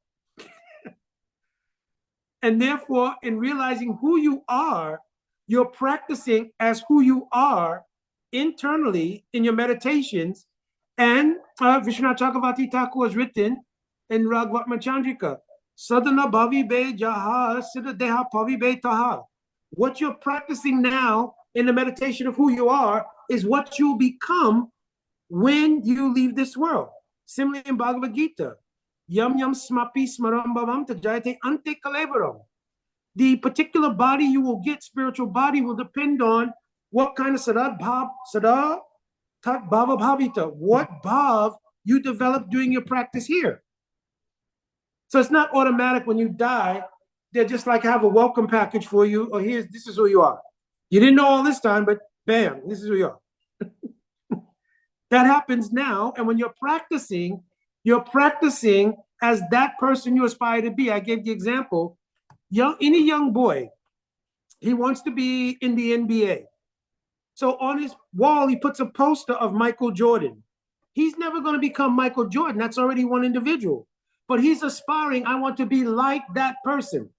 And therefore, in realizing who you are, you're practicing as who you are internally in your meditations. And Vishwanath Chakravarti Thakur has written in Ragvatma Chandrika, Sadhana Bhavi Be Jaha Siddha Deha Pavi Be Taha. What you're practicing now in the meditation of who you are is what you'll become when you leave this world. Similarly in Bhagavad Gita, Yam Yam Smapi Smaram Bhavam Tajayate Ante Kalevaram. The particular body you will get, spiritual body, will depend on what kind of Sada Tat Bhava Bhavita, what bhav you develop during your practice here. So it's not automatic when you die, they're just like have a welcome package for you, or this is who you are. You didn't know all this time, but bam, this is who you are. That happens now, and when you're practicing as that person you aspire to be. I gave the example, any young boy, he wants to be in the NBA. So on his wall, he puts a poster of Michael Jordan. He's never going to become Michael Jordan. That's already one individual. But he's aspiring, I want to be like that person.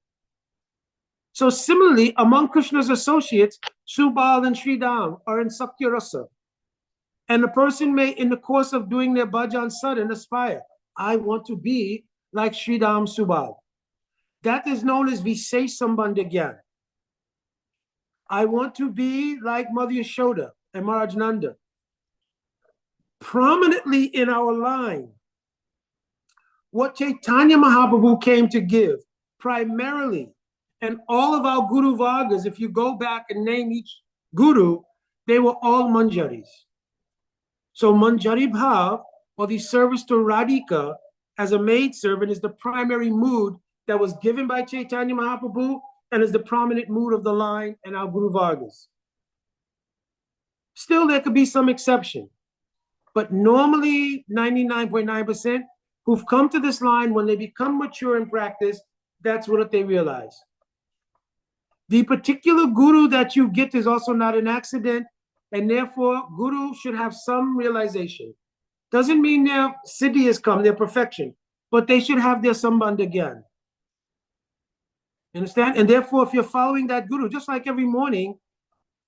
So similarly, among Krishna's associates, Subal and Sridham are in Sakya Rasa. And the person may, in the course of doing their bhajan sadhana, aspire, I want to be like Sridham Subal. That is known as Visesh Sambandha Gyan. I want to be like Mother Yashoda and Maharaj Nanda. Prominently in our line, what Chaitanya Mahaprabhu came to give, primarily, and all of our Guru Vargas, if you go back and name each Guru, they were all Manjaris. So Manjari Bhav, or the service to Radhika as a maidservant, is the primary mood that was given by Chaitanya Mahaprabhu and is the prominent mood of the line and our Guru Vargas. Still, there could be some exception, but normally 99.9% who've come to this line, when they become mature in practice, that's what they realize. The particular Guru that you get is also not an accident, and therefore Guru should have some realization. Doesn't mean their siddhi has come, their perfection, but they should have their sambandha gyan. Understand? And therefore, if you're following that Guru, just like every morning,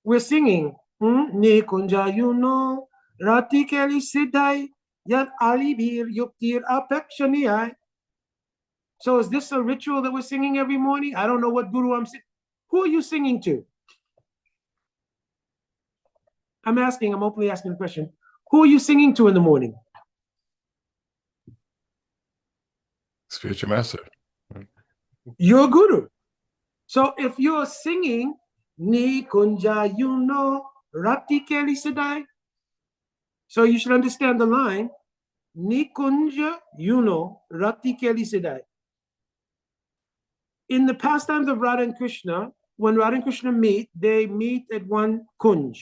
we're singing, Ni kunja yuno, rati keli siddhai, yat alibhir yuktir apekshaniyai. So is this a ritual that we're singing every morning? I don't know what Guru I'm singing. Who are you singing to? I'm openly asking the question. Who are you singing to in the morning? Spiritual master. Your Guru. So if you're singing, Ni kunja yuno rati keli siddhai, so you should understand the line, Ni kunja yuno rati keli siddhai. In the pastimes of Radha and Krishna, when Radha and Krishna meet, they meet at one kunj.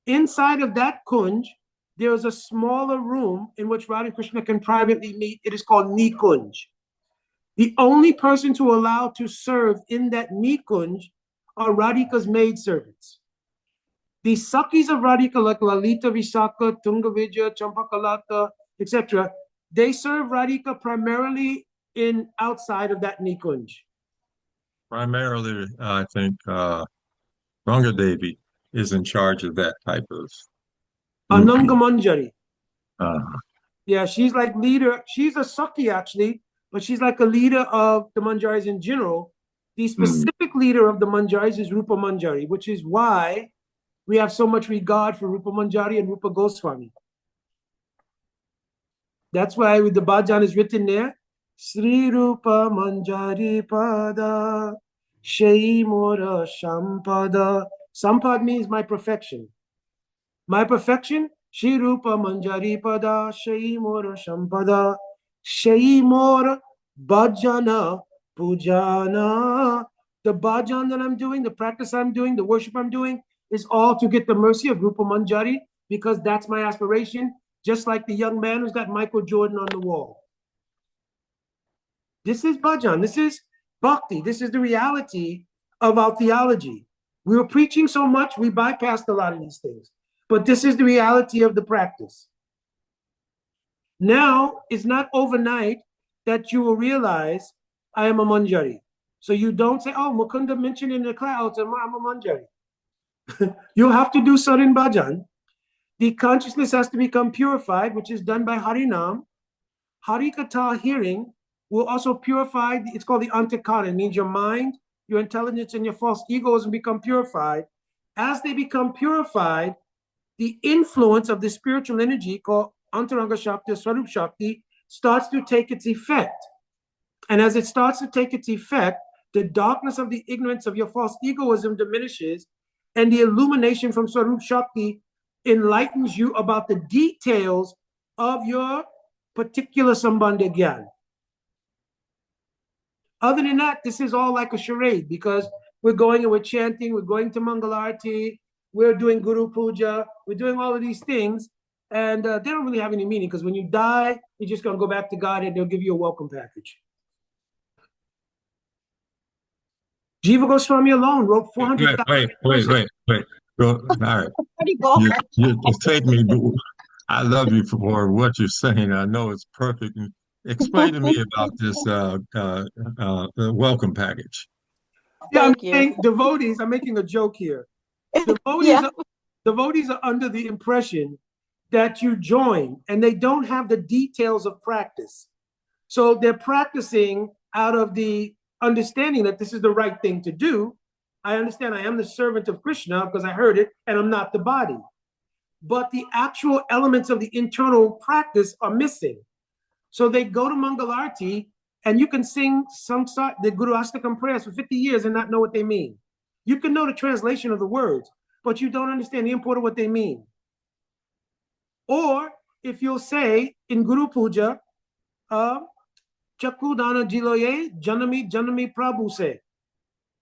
Inside of that kunj, there is a smaller room in which Radha and Krishna can privately meet. It is called Nikunj. The only persons who are allowed to serve in that Nikunj are Radhika's maidservants. The Sakis of Radhika, like Lalita, Visakha, Tunga Vijaya, Champakalata, etc., they serve Radhika primarily outside of that Nikunj. Primarily, I think Ranga Devi is in charge of that type of Ananga Manjari. Uh-huh. Yeah, she's like leader. She's a Saki actually, but she's like a leader of the Manjaris in general. The specific leader of the Manjaris is Rupa Manjari, which is why we have so much regard for Rupa Manjari and Rupa Goswami. That's why with the bhajan is written there, Sri Rupa Manjari Pada Shai Mora Sampada. Sampad means my perfection. My perfection, Shri Rupa Manjari Pada Shai Mora Sampada. Shai Mora Bhajana Pujana. The bhajan that I'm doing, the practice I'm doing, the worship I'm doing is all to get the mercy of Rupa Manjari, because that's my aspiration, just like the young man who's got Michael Jordan on the wall. This is bhajan, this is bhakti, this is the reality of our theology. We were preaching so much, we bypassed a lot of these things, but this is the reality of the practice. Now, it's not overnight that you will realize I am a Manjari. So you don't say, oh, Mukunda mentioned in the clouds, I'm a Manjari. You'll have to do Sarin Bhajan. The consciousness has to become purified, which is done by Harinam. Harikatha hearing will also purify, it's called the Antakara. It means your mind, your intelligence, and your false egos become purified. As they become purified, the influence of the spiritual energy called Antaranga Shakti, Swarup Shakti, starts to take its effect. And as it starts to take its effect, the darkness of the ignorance of your false egoism diminishes, and the illumination from Swarup Shakti enlightens you about the details of your particular Sambandha Gyan. Other than that, this is all like a charade, because we're going and we're chanting, we're going to Mangalarti, we're doing Guru Puja, we're doing all of these things, and they don't really have any meaning, because when you die, you're just going to go back to God and they'll give you a welcome package. Jiva Goswami alone wrote 400,000. Wait. All right. You take me. I love you for what you're saying. I know it's perfect. Explain to me about this welcome package. Yeah, I'm saying devotees, I'm making a joke here. Devotees are under the impression that you join and they don't have the details of practice. So they're practicing out of the understanding that this is the right thing to do. I understand I am the servant of Krishna because I heard it, and I'm not the body. But the actual elements of the internal practice are missing. So they go to Mangalarti, and you can sing the Guru Astakam prayers for 50 years and not know what they mean. You can know the translation of the words, but you don't understand the import of what they mean. Or if you'll say in Guru Puja, Chakudana Jiloye, Janami Prabhu say.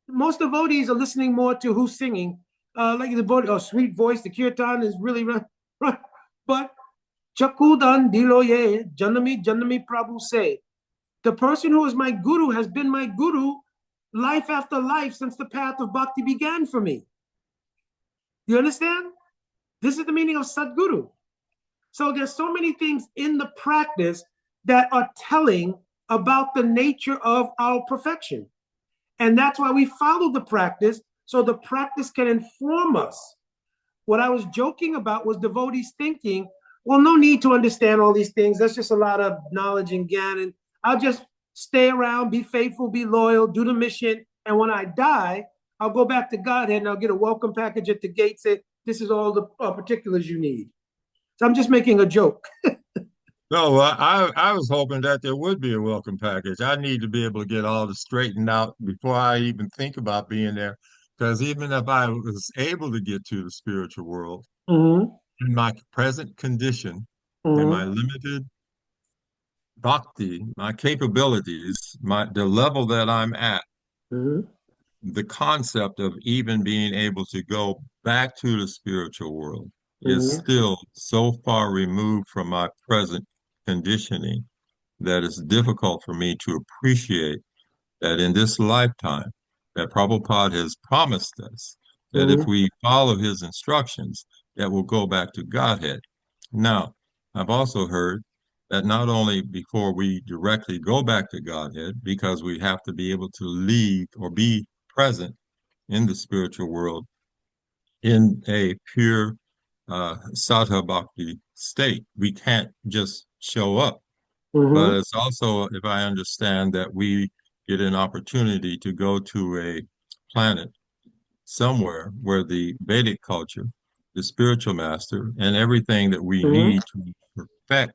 Most devotees are listening more to who's singing. Like the devotee, sweet voice, the kirtan is really right. But Chakudan Diloye, Janami Prabhu say. The person who is my guru has been my guru life after life since the path of bhakti began for me. You understand? This is the meaning of Sadguru. So there's so many things in the practice that are telling about the nature of our perfection. And that's why we follow the practice, so the practice can inform us. What I was joking about was devotees thinking, well, no need to understand all these things. That's just a lot of knowledge and gyan. And I'll just stay around, be faithful, be loyal, do the mission. And when I die, I'll go back to Godhead and I'll get a welcome package at the gate, say, this is all the particulars you need. So I'm just making a joke. No, I was hoping that there would be a welcome package. I need to be able to get all this straightened out before I even think about being there. Because even if I was able to get to the spiritual world, in my present condition, in my limited bhakti, my capabilities, the level that I'm at, the concept of even being able to go back to the spiritual world is still so far removed from my present conditioning that it's difficult for me to appreciate that in this lifetime that Prabhupada has promised us that if we follow his instructions, that we'll go back to Godhead. Now, I've also heard that not only before we directly go back to Godhead, because we have to be able to leave or be present in the spiritual world in a pure Sattva Bhakti state. We can't just show up. But it's also, if I understand, that we get an opportunity to go to a planet somewhere where the Vedic culture, the spiritual master, and everything that we need to perfect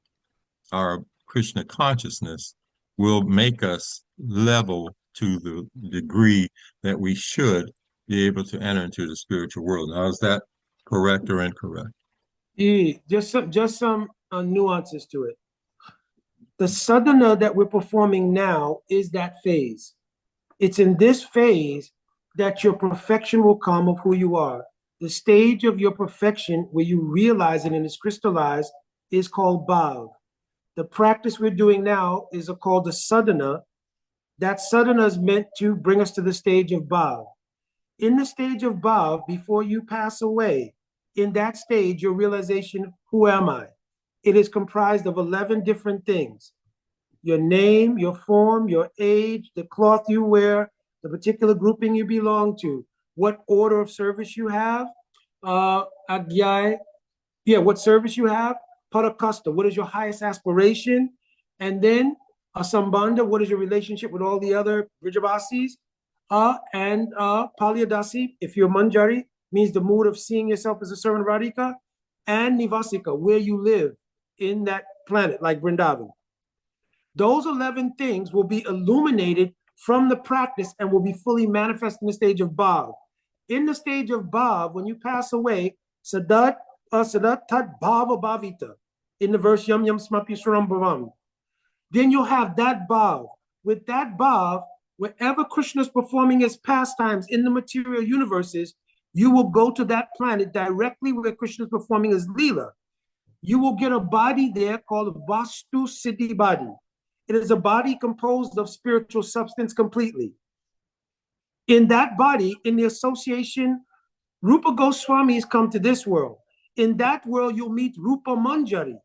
our Krishna consciousness will make us level to the degree that we should be able to enter into the spiritual world. Now, is that correct or incorrect? Just some nuances to it. The sadhana that we're performing now is that phase. It's in this phase that your perfection will come of who you are. The stage of your perfection where you realize it and it's crystallized is called bhav. The practice we're doing now is called the sadhana. That sadhana is meant to bring us to the stage of bhav. In the stage of bhav, before you pass away, in that stage, your realization, who am I? it is comprised of 11 different things. Your name, your form, your age, the cloth you wear, the particular grouping you belong to, what order of service you have, what service you have, parakasta, what is your highest aspiration, and then asambandha, what is your relationship with all the other Vrajavasis, and Palyadasi, if you're Manjari, means the mood of seeing yourself as a servant of Radhika, and Nivasika, where you live in that planet, like Vrindavan. Those 11 things will be illuminated from the practice and will be fully manifest in the stage of Bhav. In the stage of Bhav, when you pass away, Sadat Tat Bhava Bhavita, in the verse Yam Yam Smapi Suram Bhavam, then you'll have that Bhav. With that Bhav, wherever Krishna is performing his pastimes in the material universes, you will go to that planet directly where Krishna is performing his Leela. You will get a body there called Vastu Siddhi body. It is a body composed of spiritual substance completely. In that body, in the association, Rupa Goswamis come to this world. In that world, you'll meet Rupa Manjari.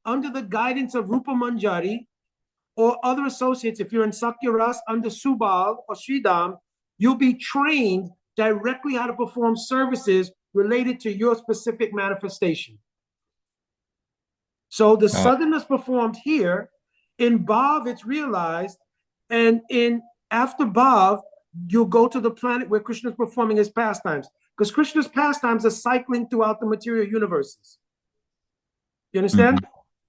Under the guidance of Rupa Manjari or other associates, if you're in Sakyaras under Subal or Sridham, you'll be trained directly how to perform services related to your specific manifestation. So the sadhana is performed here. In Bhav, it's realized, and after Bhav, you'll go to the planet where Krishna is performing his pastimes, because Krishna's pastimes are cycling throughout the material universes. You understand?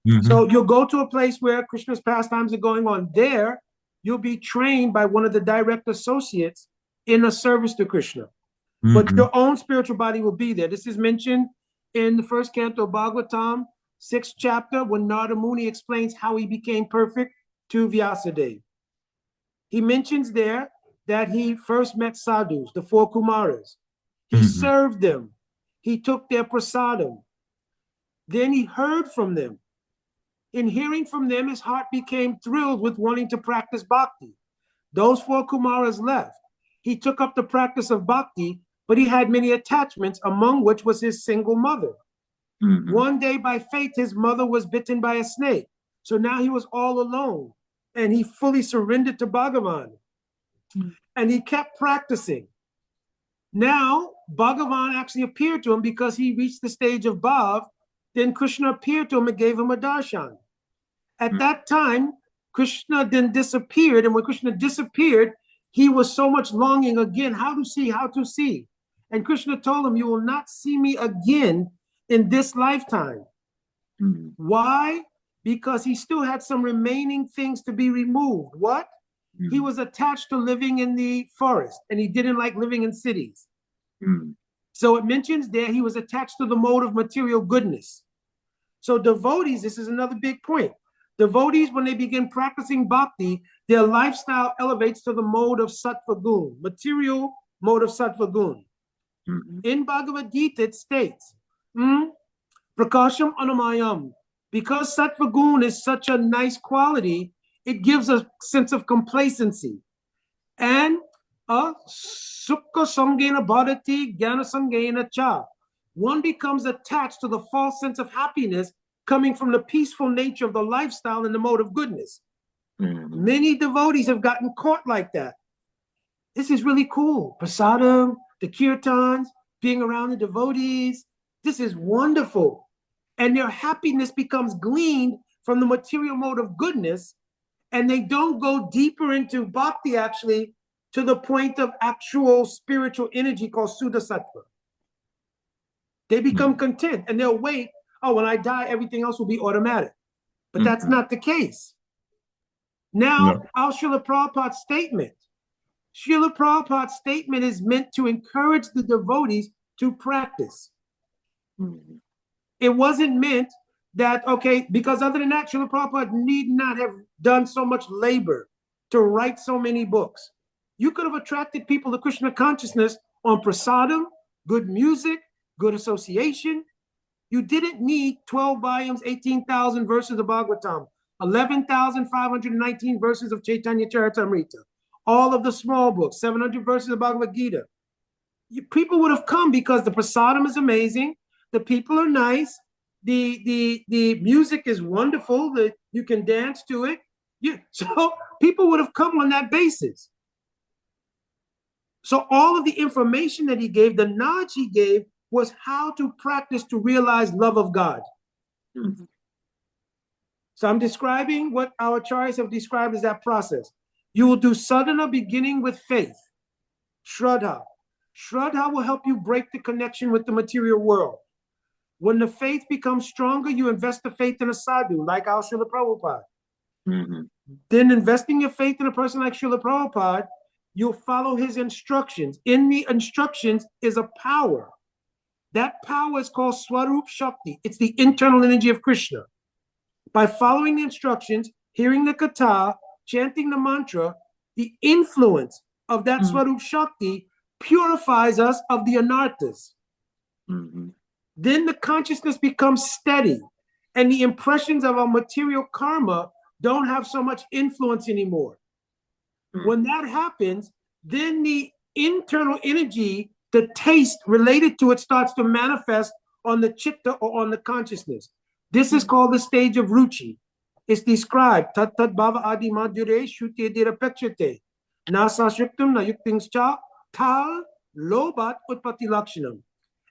Mm-hmm. So you'll go to a place where Krishna's pastimes are going on. There, you'll be trained by one of the direct associates in a service to Krishna. Mm-hmm. But your own spiritual body will be there. This is mentioned in the first canto of Bhagavatam, 6th chapter, when Narada Muni explains how he became perfect to Vyasadeva. He mentions there that he first met sadhus, the 4 Kumaras. He served them. He took their prasadam. Then he heard from them. In hearing from them, his heart became thrilled with wanting to practice bhakti. Those 4 Kumaras left. He took up the practice of bhakti, but he had many attachments, among which was his single mother. Mm-hmm. One day, by fate, his mother was bitten by a snake. So now he was all alone, and he fully surrendered to Bhagavan. Mm-hmm. And he kept practicing. Now, Bhagavan actually appeared to him because he reached the stage of Bhav. Then Krishna appeared to him and gave him a darshan. At that time, Krishna then disappeared. And when Krishna disappeared, he was so much longing again, how to see. And Krishna told him, you will not see me again in this lifetime. Mm-hmm. Why? Because he still had some remaining things to be removed. What? Mm-hmm. He was attached to living in the forest, and he didn't like living in cities. Mm-hmm. So it mentions there he was attached to the mode of material goodness. So devotees, this is another big point. Devotees, when they begin practicing bhakti, their lifestyle elevates to the mode of sattva gun, material mode of sattva gun. Mm-hmm. In Bhagavad Gita, it states, Prakasham Anamayam, because sattva gun is such a nice quality, it gives a sense of complacency. And Sukha Sangena Bharati Jnana Sangena Cha. One becomes attached to the false sense of happiness coming from the peaceful nature of the lifestyle and the mode of goodness. Mm-hmm. Many devotees have gotten caught like that. This is really cool. Prasadam, the kirtans, being around the devotees. This is wonderful. And their happiness becomes gleaned from the material mode of goodness, and they don't go deeper into bhakti actually to the point of actual spiritual energy called Suddha Sattva. They become content and they'll wait, when I die, everything else will be automatic. But that's not the case. Now, our Srila Prabhupada's statement. Srila Prabhupada's statement is meant to encourage the devotees to practice. Mm-hmm. It wasn't meant that, because other than that, Srila Prabhupada need not have done so much labor to write so many books. You could have attracted people to Krishna consciousness on prasadam, good music, good association. You didn't need 12 volumes, 18,000 verses of Bhagavatam, 11,519 verses of Chaitanya Charitamrita, all of the small books, 700 verses of Bhagavad Gita. People would have come because the prasadam is amazing, the people are nice, the music is wonderful, that you can dance to it. So people would have come on that basis. So all of the information that he gave, the knowledge he gave, was how to practice to realize love of God. Mm-hmm. So I'm describing what our acharyas have described as that process. You will do sadhana beginning with faith, shraddha. Shraddha will help you break the connection with the material world. When the faith becomes stronger, you invest the faith in a sadhu, like our Srila Prabhupada. Mm-hmm. Then investing your faith in a person like Srila Prabhupada, you'll follow his instructions. In the instructions is a power. That power is called Swarup Shakti. It's the internal energy of Krishna. By following the instructions, hearing the katha, chanting the mantra, the influence of that Swarup Shakti purifies us of the anarthas. Mm-hmm. Then the consciousness becomes steady, and the impressions of our material karma don't have so much influence anymore. Mm-hmm. When that happens, then the internal energy, the taste related to it, starts to manifest on the chitta or on the consciousness. This is called the stage of ruchi. It's described tat tat bhava adi madhure shute dirapekshate nasa shuktam na yuktings cha tal lobat utpati lakshanam.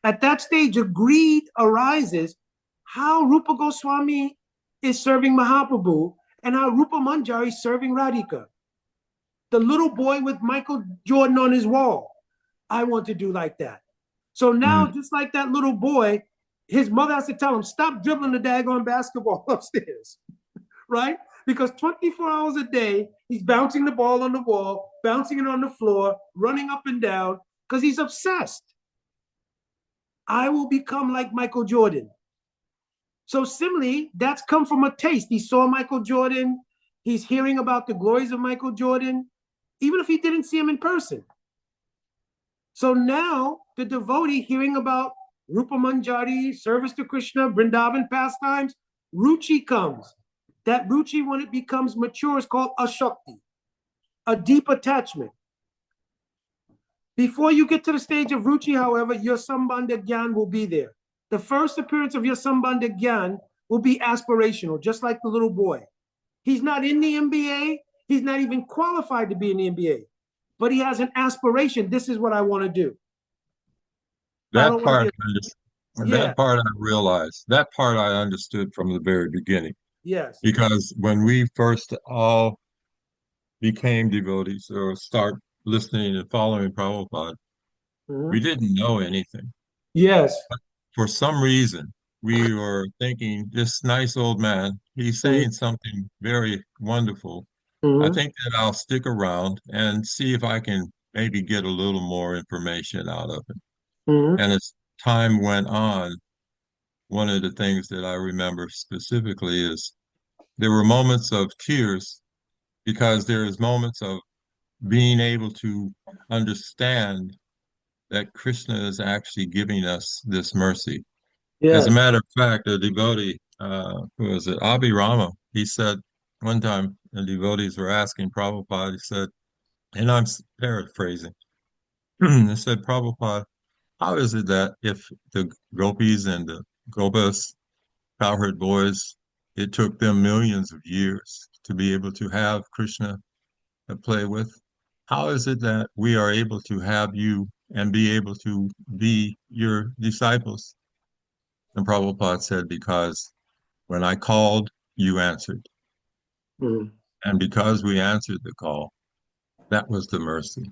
At that stage, a greed arises how Rupa Goswami is serving Mahaprabhu and how Rupa Manjari is serving Radhika. The little boy with Michael Jordan on his wall. I want to do like that. So now, just like that little boy, his mother has to tell him, stop dribbling the daggone basketball upstairs, right? Because 24 hours a day, he's bouncing the ball on the wall, bouncing it on the floor, running up and down, because he's obsessed. I will become like Michael Jordan. So similarly, that's come from a taste. He saw Michael Jordan. He's hearing about the glories of Michael Jordan, even if he didn't see him in person. So now the devotee hearing about Rupa Manjari, service to Krishna, Vrindavan pastimes, ruchi comes. That ruchi, when it becomes mature, is called ashakti, a deep attachment. Before you get to the stage of ruchi, however, your sambandha gyan will be there. The first appearance of your sambandha gyan will be aspirational, just like the little boy. He's not in the MBA. He's not even qualified to be in the MBA, but he has an aspiration. This is what I want to do. That part I realized. That part I understood from the very beginning. Yes. Because when we first all became devotees or start listening and following Prabhupada, we didn't know anything. Yes. But for some reason, we were thinking, this nice old man, he's saying something very wonderful. I think that I'll stick around and see if I can maybe get a little more information out of him. And as time went on, one of the things that I remember specifically is there were moments of tears because there's moments of being able to understand that Krishna is actually giving us this mercy. Yes. As a matter of fact, a devotee, who was it, Abhirama, he said one time, the devotees were asking Prabhupada, he said, and I'm paraphrasing, they said, Prabhupada, how is it that if the gopis and the gopas, cowherd boys, it took them millions of years to be able to have Krishna to play with? How is it that we are able to have you and be able to be your disciples? And Prabhupada said, because when I called, you answered. And because we answered the call, that was the mercy.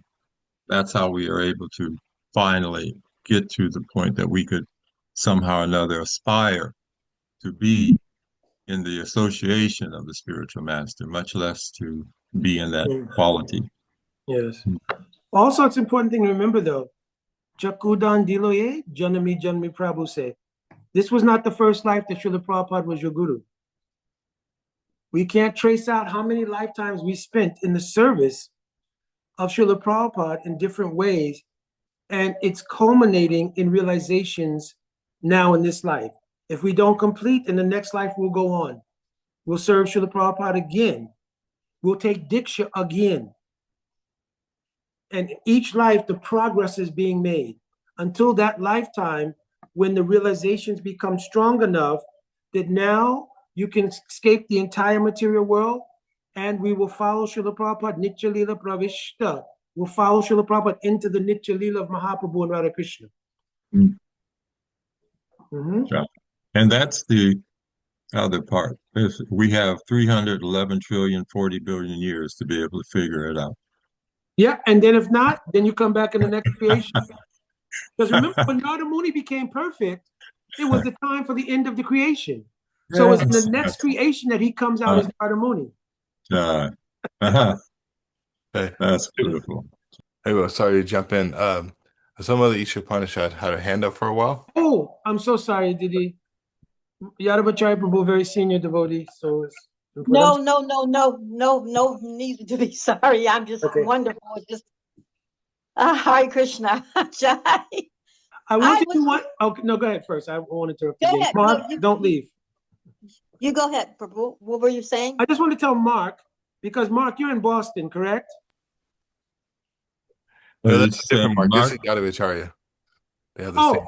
That's how we are able to finally get to the point that we could somehow or another aspire to be in the association of the spiritual master, much less to be in that quality. Yes. Also, it's an important thing to remember, though. Chakudan Diloye, Janami Janmi Prabhu say, this was not the first life that Srila Prabhupada was your guru. We can't trace out how many lifetimes we spent in the service of Srila Prabhupada in different ways, and it's culminating in realizations now in this life. If we don't complete, in the next life we'll go on. We'll serve Srila Prabhupada again. We'll take Diksha again. And each life, the progress is being made until that lifetime when the realizations become strong enough that now you can escape the entire material world, and we will follow Srila Prabhupada, Nitya Lila Pravishta. We'll follow Srila Prabhupada into the Nitya Lila of Mahaprabhu and Radha Krishna. Yeah. And that's the other part. We have 311 trillion, 40 billion years to be able to figure it out. Yeah, and then if not, then you come back in the next creation. Because remember, when Narada Muni became perfect, it was the time for the end of the creation. So it's in the next creation that he comes out as Narada Muni. Hey, That's beautiful. hey, well, sorry to jump in. Some of the Isha Upanishad had a hand up for a while. Oh, I'm so sorry, Didi. Yadavacharya Prabhu, very senior devotee. So it's no need to be sorry. I'm just wonderful. It's just Hare Krishna. I want to do one. Okay, no, go ahead first. I want to interrupt you. Mark, don't leave. You go ahead, Prabhu. What were you saying? I just want to tell Mark, because Mark, you're in Boston, correct? No, that's a different Mark. This is Yadavacharya. They have the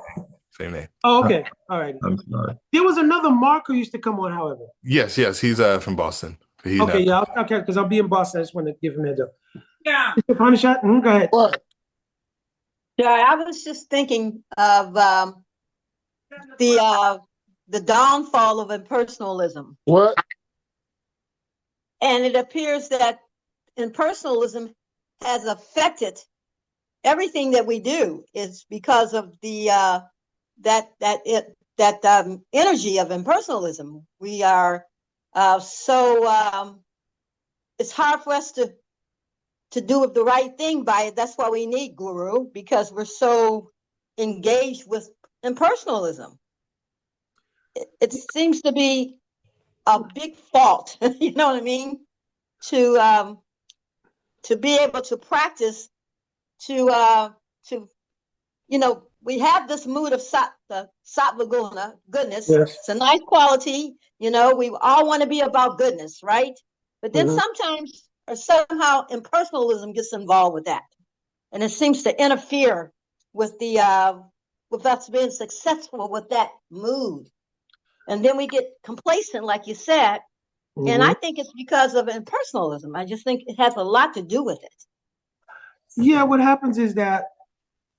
same name. Oh, okay. All right. I'm sorry. There was another Mark who used to come on, however. Yes, he's from Boston. He's okay, okay, because I'll be in Boston. I just want to give him a heads up. Yeah. Upanishad, go ahead. What? Yeah, I was just thinking of the downfall of impersonalism. What? And it appears that impersonalism has affected everything that we do is because of the energy of impersonalism. We are it's hard for us to do the right thing by it. That's why we need Guru, because we're so engaged with impersonalism. It seems to be a big fault, you know what I mean? To be able to practice, to we have this mood of sattva guna, goodness. Yes. It's a nice quality, we all want to be about goodness, right? But then sometimes or somehow impersonalism gets involved with that, and it seems to interfere with with us being successful with that mood, and then we get complacent, like you said. And I think it's because of impersonalism. I just think it has a lot to do with it. Yeah, what happens is that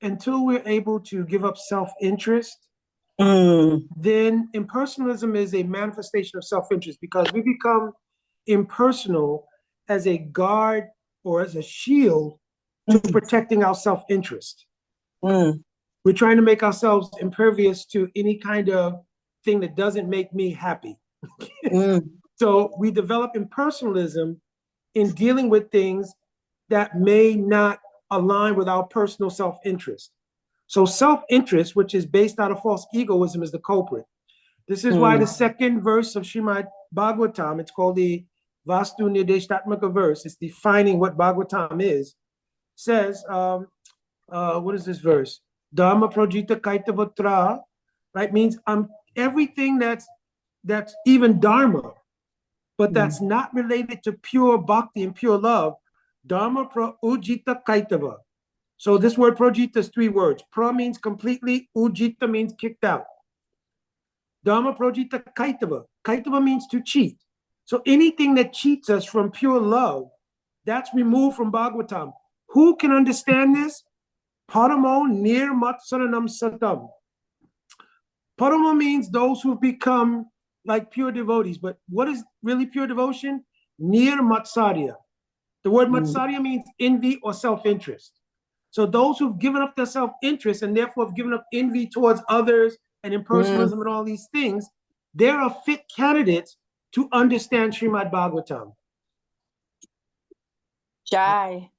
until we're able to give up self-interest, then impersonalism is a manifestation of self-interest, because we become impersonal as a guard or as a shield to protecting our self-interest. We're trying to make ourselves impervious to any kind of thing that doesn't make me happy. So we develop impersonalism in dealing with things that may not align with our personal self-interest. So self-interest, which is based out of false egoism, is the culprit. This is why the second verse of Srimad Bhagavatam, it's called the Vastu Nideshtatmaka verse, it's defining what Bhagavatam is, says, what is this verse? Dharma projita kaitavatra, right? Means everything that's even dharma, but that's not related to pure bhakti and pure love. Dharma pra ujita kaitava. So this word projita is 3 words. Pra means completely, ujita means kicked out. Dharma projita kaitava. Kaitava means to cheat. So anything that cheats us from pure love, that's removed from Bhagavatam. Who can understand this? Paramo nir matsaranam satam. Paramo means those who become like pure devotees. But what is really pure devotion? Nir matsarya. The word matsarya means envy or self-interest. So those who've given up their self-interest and therefore have given up envy towards others and impersonalism and all these things, they're a fit candidates to understand Srimad Bhagavatam. Jai.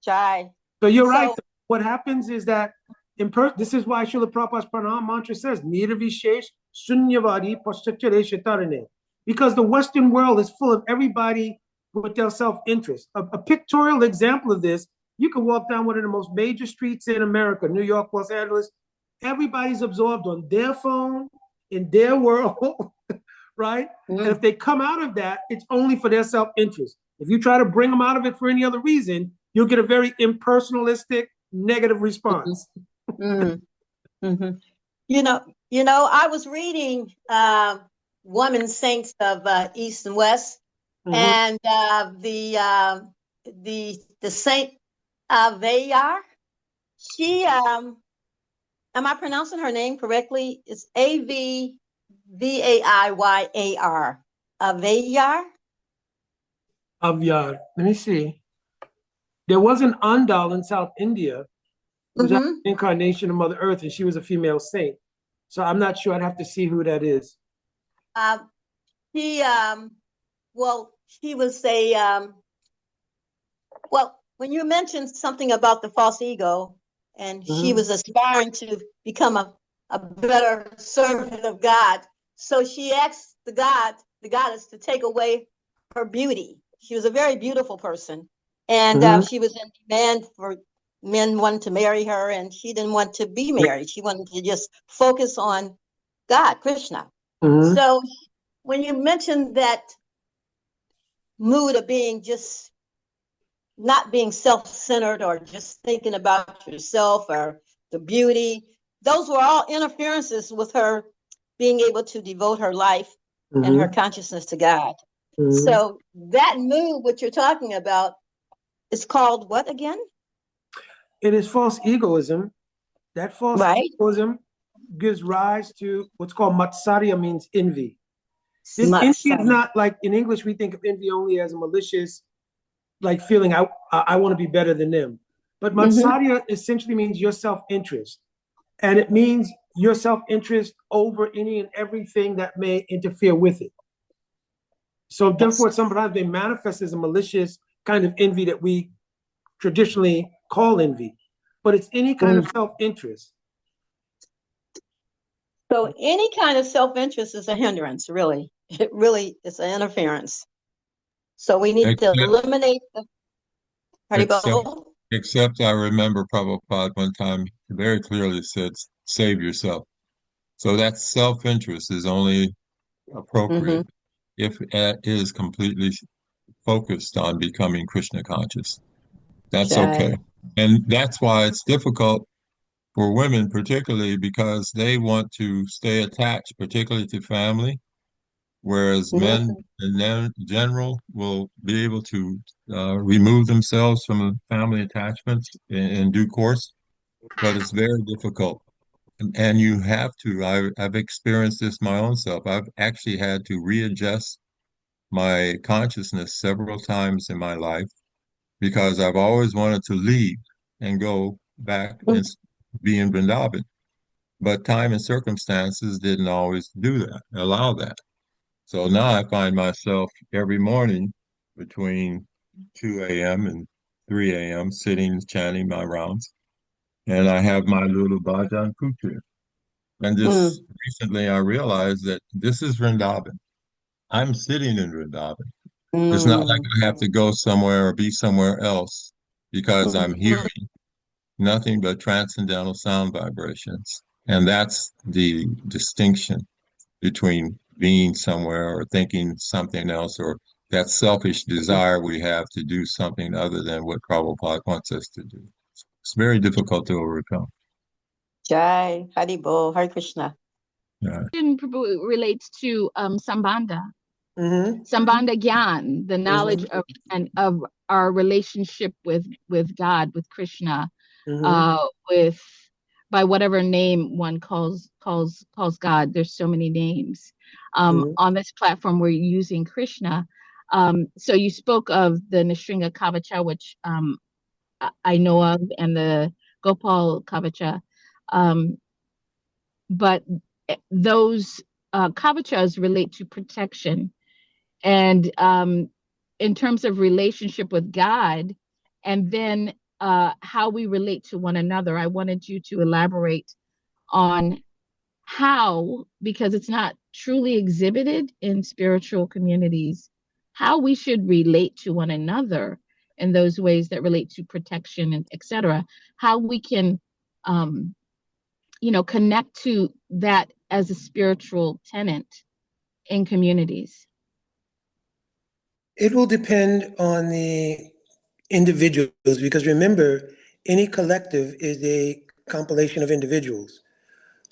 So you're right. What happens is that this is why Srila Prabhupada's pranam mantra says, Nirvishesh Sunyavadi Paschachare Shetarane. Because the Western world is full of everybody with their self-interest. A pictorial example of this, you can walk down one of the most major streets in America, New York, Los Angeles. Everybody's absorbed on their phone, in their world, right? And if they come out of that, it's only for their self-interest. If you try to bring them out of it for any other reason, you'll get a very impersonalistic, negative response. I was reading Woman Saints of East and West, and the Saint Avayar. She am I pronouncing her name correctly? It's Avaiyar. Avayar. Avyar. Let me see. There was an Andal in South India who was an incarnation of Mother Earth, and she was a female saint. So I'm not sure. I'd have to see who that is. She was a when you mentioned something about the false ego, and she was aspiring to become a better servant of God, so she asked the goddess, to take away her beauty. She was a very beautiful person, and she was in demand for men wanting to marry her, and she didn't want to be married. She wanted to just focus on God, Krishna. So when you mentioned that mood of being just not being self-centered or just thinking about yourself or the beauty, those were all interferences with her being able to devote her life and her consciousness to God. So that mood, what you're talking about, is called what again? It is false egoism. That false egoism gives rise to what's called matsarya, means envy. This envy is not like in English, we think of envy only as a malicious, like feeling I want to be better than them. But matsarya essentially means your self-interest. And it means your self-interest over any and everything that may interfere with it. So therefore, sometimes they manifest as a malicious kind of envy that we traditionally call envy. But it's any kind of self-interest. So any kind of self-interest is a hindrance, really. It really is an interference. So we need to eliminate the Except I remember Prabhupada one time very clearly said, save yourself. So that self-interest is only appropriate if it is completely focused on becoming Krishna conscious. That's okay. And that's why it's difficult for women, particularly because they want to stay attached, particularly to family, whereas men in general will be able to remove themselves from family attachments in due course, but it's very difficult. And you have to, I've experienced this my own self. I've actually had to readjust my consciousness several times in my life because I've always wanted to leave and go back and be in Vrindavan. But time and circumstances didn't always allow that. So now I find myself every morning between 2 a.m. and 3 a.m. sitting, chanting my rounds. And I have my little bhajan putra. And just recently I realized that this is Vrindavan. I'm sitting in Vrindavan. It's not like I have to go somewhere or be somewhere else because I'm hearing nothing but transcendental sound vibrations. And that's the distinction between being somewhere or thinking something else or that selfish desire we have to do something other than what Prabhupada wants us to do. It's very difficult to overcome. Jai, Haribol, Hare Krishna. Yeah. Relates to Sambandha. Sambandha Gyan, the knowledge of our relationship with God, with Krishna, with by whatever name one calls God. There's so many names. On this platform, we're using Krishna. So you spoke of the Nrsimha Kavacha, which I know of, and the Gopal Kavacham. But those Kavachas relate to protection. And in terms of relationship with God, and then how we relate to one another, I wanted you to elaborate on how, because it's not truly exhibited in spiritual communities, how we should relate to one another in those ways that relate to protection and etc. How we can, connect to that as a spiritual tenant in communities. It will depend on the individuals, because remember, any collective is a compilation of individuals.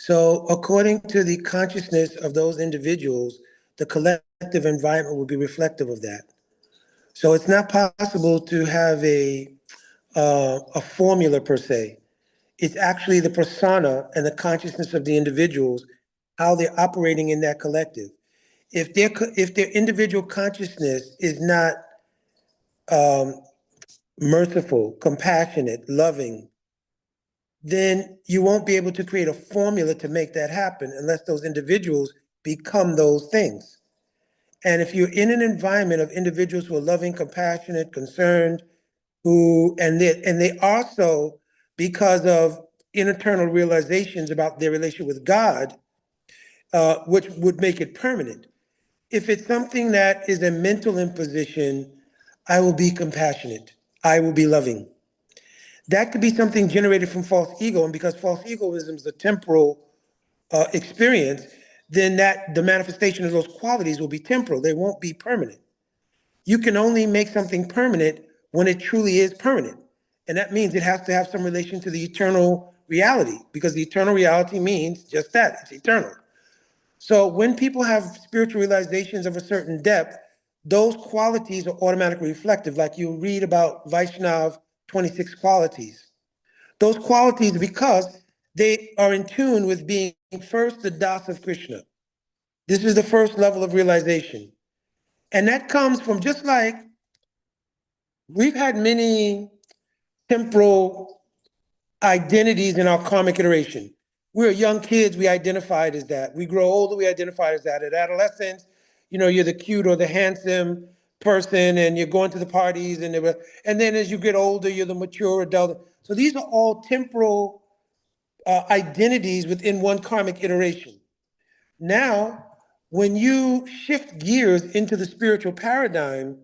So according to the consciousness of those individuals, the collective environment will be reflective of that. So it's not possible to have a formula per se. It's actually the persona and the consciousness of the individuals, how they're operating in that collective. If their individual consciousness is not merciful, compassionate, loving, then you won't be able to create a formula to make that happen unless those individuals become those things. And if you're in an environment of individuals who are loving, compassionate, concerned, they also, because of internal realizations about their relationship with God, which would make it permanent. If it's something that is a mental imposition, I will be compassionate, I will be loving. That could be something generated from false ego, and because false egoism is a temporal experience, then the manifestation of those qualities will be temporal. They won't be permanent. You can only make something permanent when it truly is permanent. And that means it has to have some relation to the eternal reality, because the eternal reality means just that, it's eternal. So when people have spiritual realizations of a certain depth, those qualities are automatically reflective. Like you read about Vaishnav 26 qualities. Those qualities, because they are in tune with being first the Das of Krishna. This is the first level of realization. And that comes from, just like we've had many temporal identities in our karmic iteration. We were young kids, we identified as that. We grow older, we identify as that. At adolescence, you're the cute or the handsome person, and you're going to the parties, and then as you get older, you're the mature adult. So these are all temporal identities within one karmic iteration. Now, when you shift gears into the spiritual paradigm,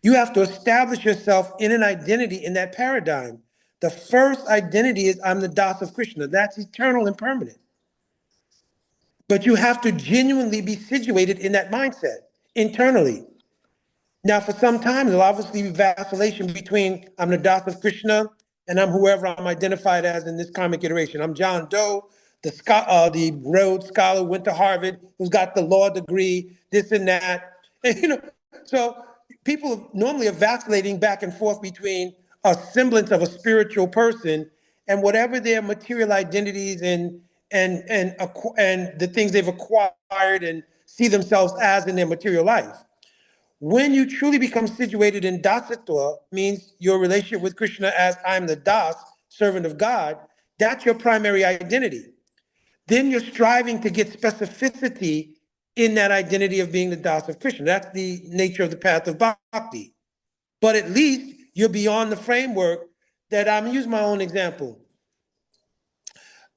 you have to establish yourself in an identity in that paradigm. The first identity is I'm the Das of Krishna. That's eternal and permanent. But you have to genuinely be situated in that mindset internally. Now, for some time, there'll obviously be vacillation between I'm the Das of Krishna and I'm whoever I'm identified as in this karmic iteration. I'm John Doe, the Rhodes Scholar, went to Harvard, who's got the law degree, this and that. And, so people normally are vacillating back and forth between a semblance of a spiritual person and whatever their material identities and the things they've acquired and see themselves as in their material life. When you truly become situated in dasatwa, means your relationship with Krishna as I'm the Das, servant of God, that's your primary identity. Then you're striving to get specificity in that identity of being the Das of Krishna. That's the nature of the path of bhakti. But at least you're beyond the framework that I'm using my own example.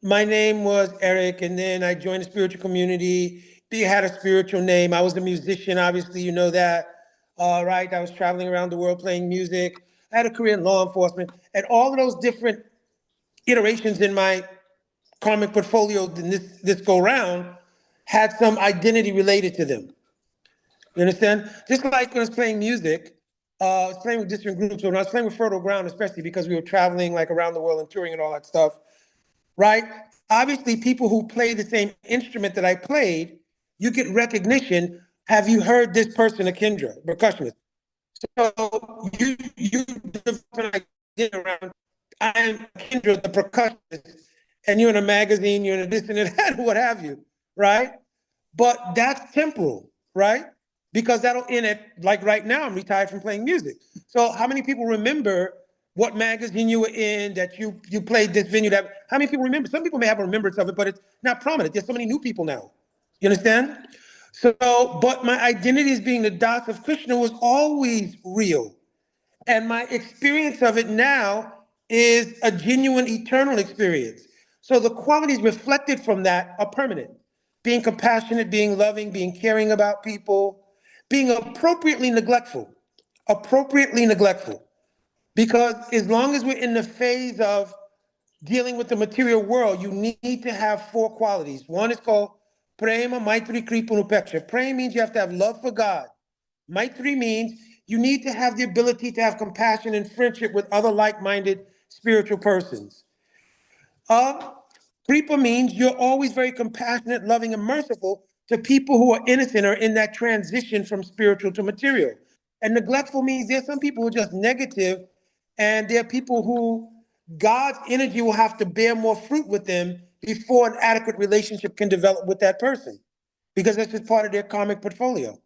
My name was Eric, and then I joined the spiritual community. Had a spiritual name. I was a musician, obviously, you know that. Right? I was traveling around the world playing music. I had a career in law enforcement. And all of those different iterations in my karmic portfolio in this go round had some identity related to them. You understand? Just like when I was playing music, I was playing with different groups. When I was playing with Fertile Ground, especially because we were traveling like around the world and touring and all that stuff, right? Obviously, people who play the same instrument that I played, you get recognition. Have you heard this person, a Kendra, percussionist? So you develop an idea around, I'm Kendra, the percussionist, and you're in a magazine, you're in a this and that, what have you, right? But that's temporal, right? Because that'll end it. Like right now, I'm retired from playing music. So how many people remember what magazine you were in, that you played this venue? That how many people remember? Some people may have a remembrance of it, but it's not prominent. There's so many new people now. You understand? So, but my identity as being the Das of Krishna was always real. And my experience of it now is a genuine eternal experience. So the qualities reflected from that are permanent. Being compassionate, being loving, being caring about people, being appropriately neglectful. Appropriately neglectful. Because as long as we're in the phase of dealing with the material world, you need to have four qualities. One is called prema, maitri, kripa, and upeksha. Prema means you have to have love for God. Maitri means you need to have the ability to have compassion and friendship with other like-minded spiritual persons. Kripa means you're always very compassionate, loving, and merciful to people who are innocent or in that transition from spiritual to material. And neglectful means there's some people who are just negative, and there are people who God's energy will have to bear more fruit with them before an adequate relationship can develop with that person, because that's just part of their karmic portfolio.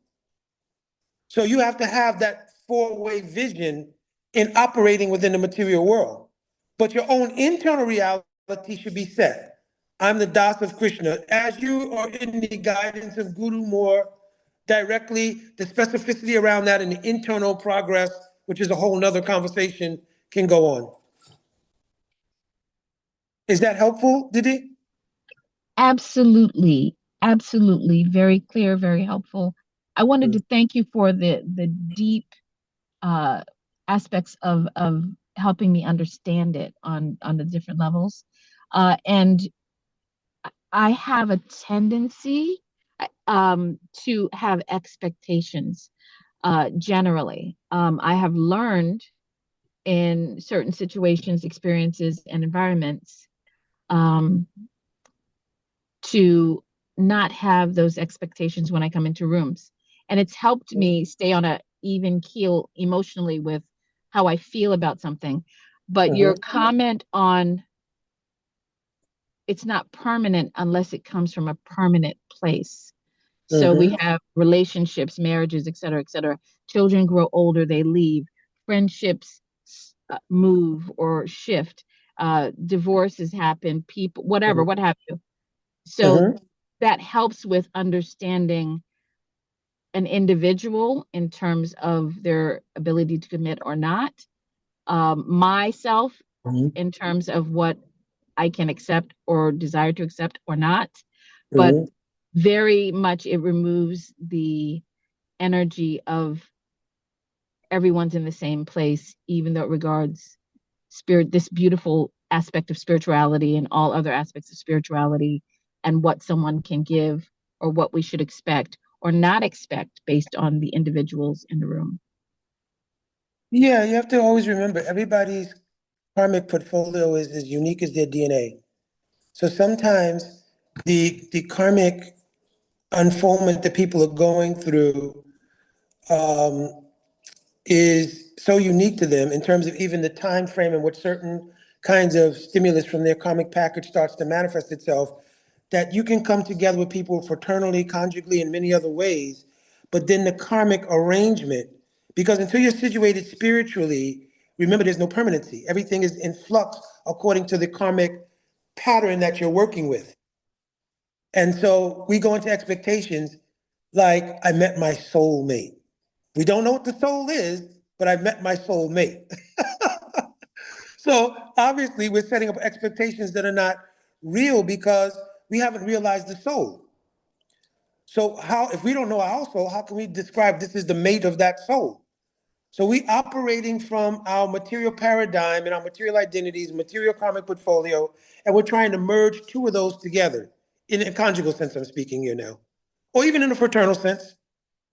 So you have to have that four-way vision in operating within the material world. But your own internal reality should be set. I'm the Das of Krishna. As you are in the guidance of Guru more directly, the specificity around that and the internal progress, which is a whole nother conversation, can go on. Is that helpful, Didi? Absolutely. Absolutely. Very clear, very helpful. I wanted to thank you for the deep aspects of helping me understand it on the different levels. And I have a tendency to have expectations generally. I have learned in certain situations, experiences, and environments to not have those expectations when I come into rooms. And it's helped me stay on a even keel emotionally with how I feel about something. But your comment on it's not permanent unless it comes from a permanent place. So we have relationships, marriages, et cetera, et cetera. Children grow older, they leave. Friendships move or shift. Divorces happen, people, whatever, what have you. So that helps with understanding an individual in terms of their ability to commit or not. Myself in terms of what I can accept or desire to accept or not. But very much it removes the energy of everyone's in the same place, even though it regards spirit, this beautiful aspect of spirituality and all other aspects of spirituality, and what someone can give or what we should expect or not expect based on the individuals in the room. Yeah, you have to always remember everybody's karmic portfolio is as unique as their DNA. So sometimes the karmic unfoldment that people are going through is so unique to them in terms of even the time frame in which certain kinds of stimulus from their karmic package starts to manifest itself, that you can come together with people fraternally, conjugally, and many other ways, but then the karmic arrangement, because until you're situated spiritually, remember there's no permanency. Everything is in flux according to the karmic pattern that you're working with. And so we go into expectations like, I met my soulmate. We don't know what the soul is, but I met my soulmate. So obviously we're setting up expectations that are not real because we haven't realized the soul. So how, if we don't know our soul, how can we describe this is the mate of that soul? So we operating from our material paradigm and our material identities, material karmic portfolio, and we're trying to merge two of those together in a conjugal sense I'm speaking here now, or even in a fraternal sense,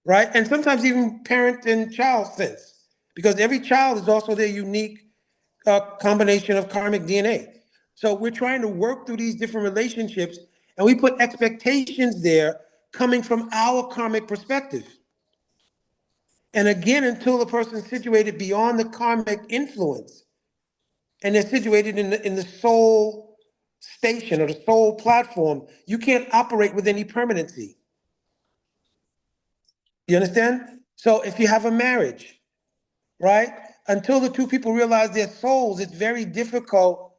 right? And sometimes even parent and child sense, because every child is also their unique combination of karmic DNA. So we're trying to work through these different relationships, and we put expectations there coming from our karmic perspective. And again, until the person's situated beyond the karmic influence, and they're situated in the soul station or the soul platform, you can't operate with any permanency. You understand? So if you have a marriage, right? Until the two people realize their souls, it's very difficult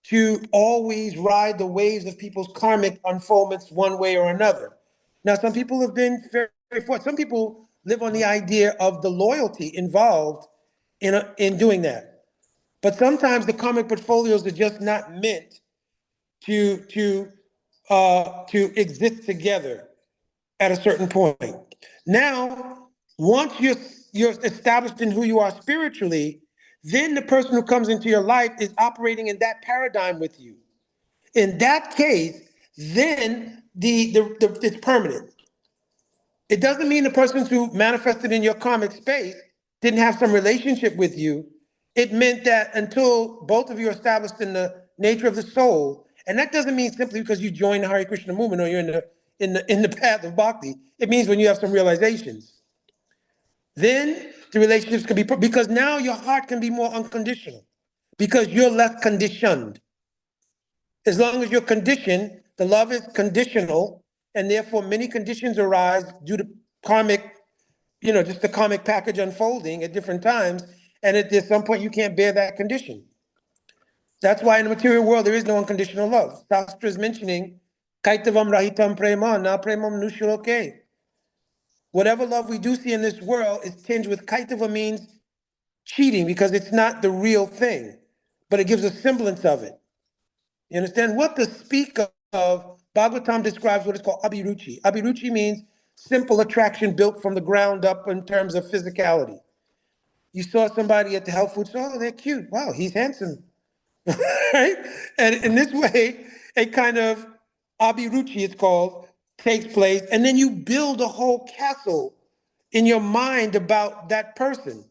to always ride the waves of people's karmic unfoldments one way or another. Now, some people have been very, very fortunate. Some people live on the idea of the loyalty involved in doing that. But sometimes the karmic portfolios are just not meant to exist together at a certain point. Now, once you're established in who you are spiritually, then the person who comes into your life is operating in that paradigm with you. In that case, then it's permanent. It doesn't mean the person who manifested in your karmic space didn't have some relationship with you. It meant that until both of you are established in the nature of the soul And that doesn't mean simply because you join the Hare Krishna movement or you're in the path of bhakti. It means when you have some realizations. Then the relationships can be, because now your heart can be more unconditional because you're less conditioned. As long as you're conditioned, the love is conditional, and therefore many conditions arise due to karmic, just the karmic package unfolding at different times. And at some point, you can't bear that condition. That's why in the material world, there is no unconditional love. Shastra is mentioning, Kaitavam rahitam prema, na premam nushaloke. Whatever love we do see in this world is tinged with kaitava, means cheating, because it's not the real thing, but it gives a semblance of it. You understand? What to speak of, Bhagavatam describes what is called abhiruchi. Abhiruchi means simple attraction built from the ground up in terms of physicality. You saw somebody at the health food store, oh, they're cute. Wow, he's handsome. Right? And in this way, a kind of abhiruchi, it's called, takes place. And then you build a whole castle in your mind about that person.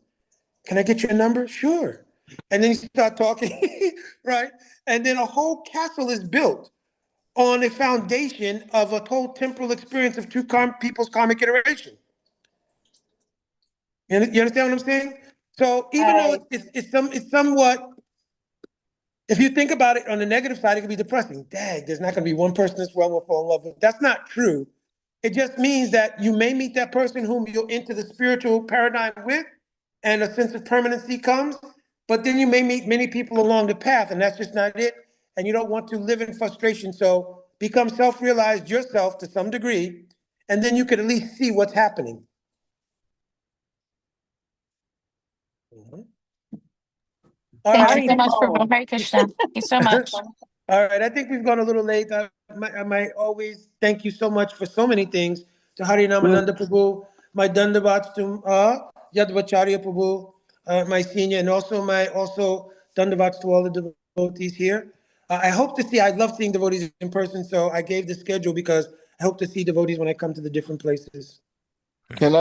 Can I get your number? Sure. And then you start talking, right? And then a whole castle is built on a foundation of a whole temporal experience of two people's karmic iteration. You understand what I'm saying? So even though it's somewhat, if you think about it on the negative side, it can be depressing. Dang, there's not going to be one person in this world we'll fall in love with. That's not true. It just means that you may meet that person whom you're into the spiritual paradigm with, and a sense of permanency comes, but then you may meet many people along the path, and that's just not it. And you don't want to live in frustration. So become self-realized yourself to some degree, and then you could at least see what's happening. Thank you so much for Hare Krishna. Thank you so much. All right, I think we've gone a little late. I might always thank you so much for so many things. To Harinamananda Prabhu, my Dandavats to Yadvacharya Prabhu, my senior, and also Dandavats to all the devotees here. I hope to see, I love seeing devotees in person, so I gave the schedule because I hope to see devotees when I come to the different places. Can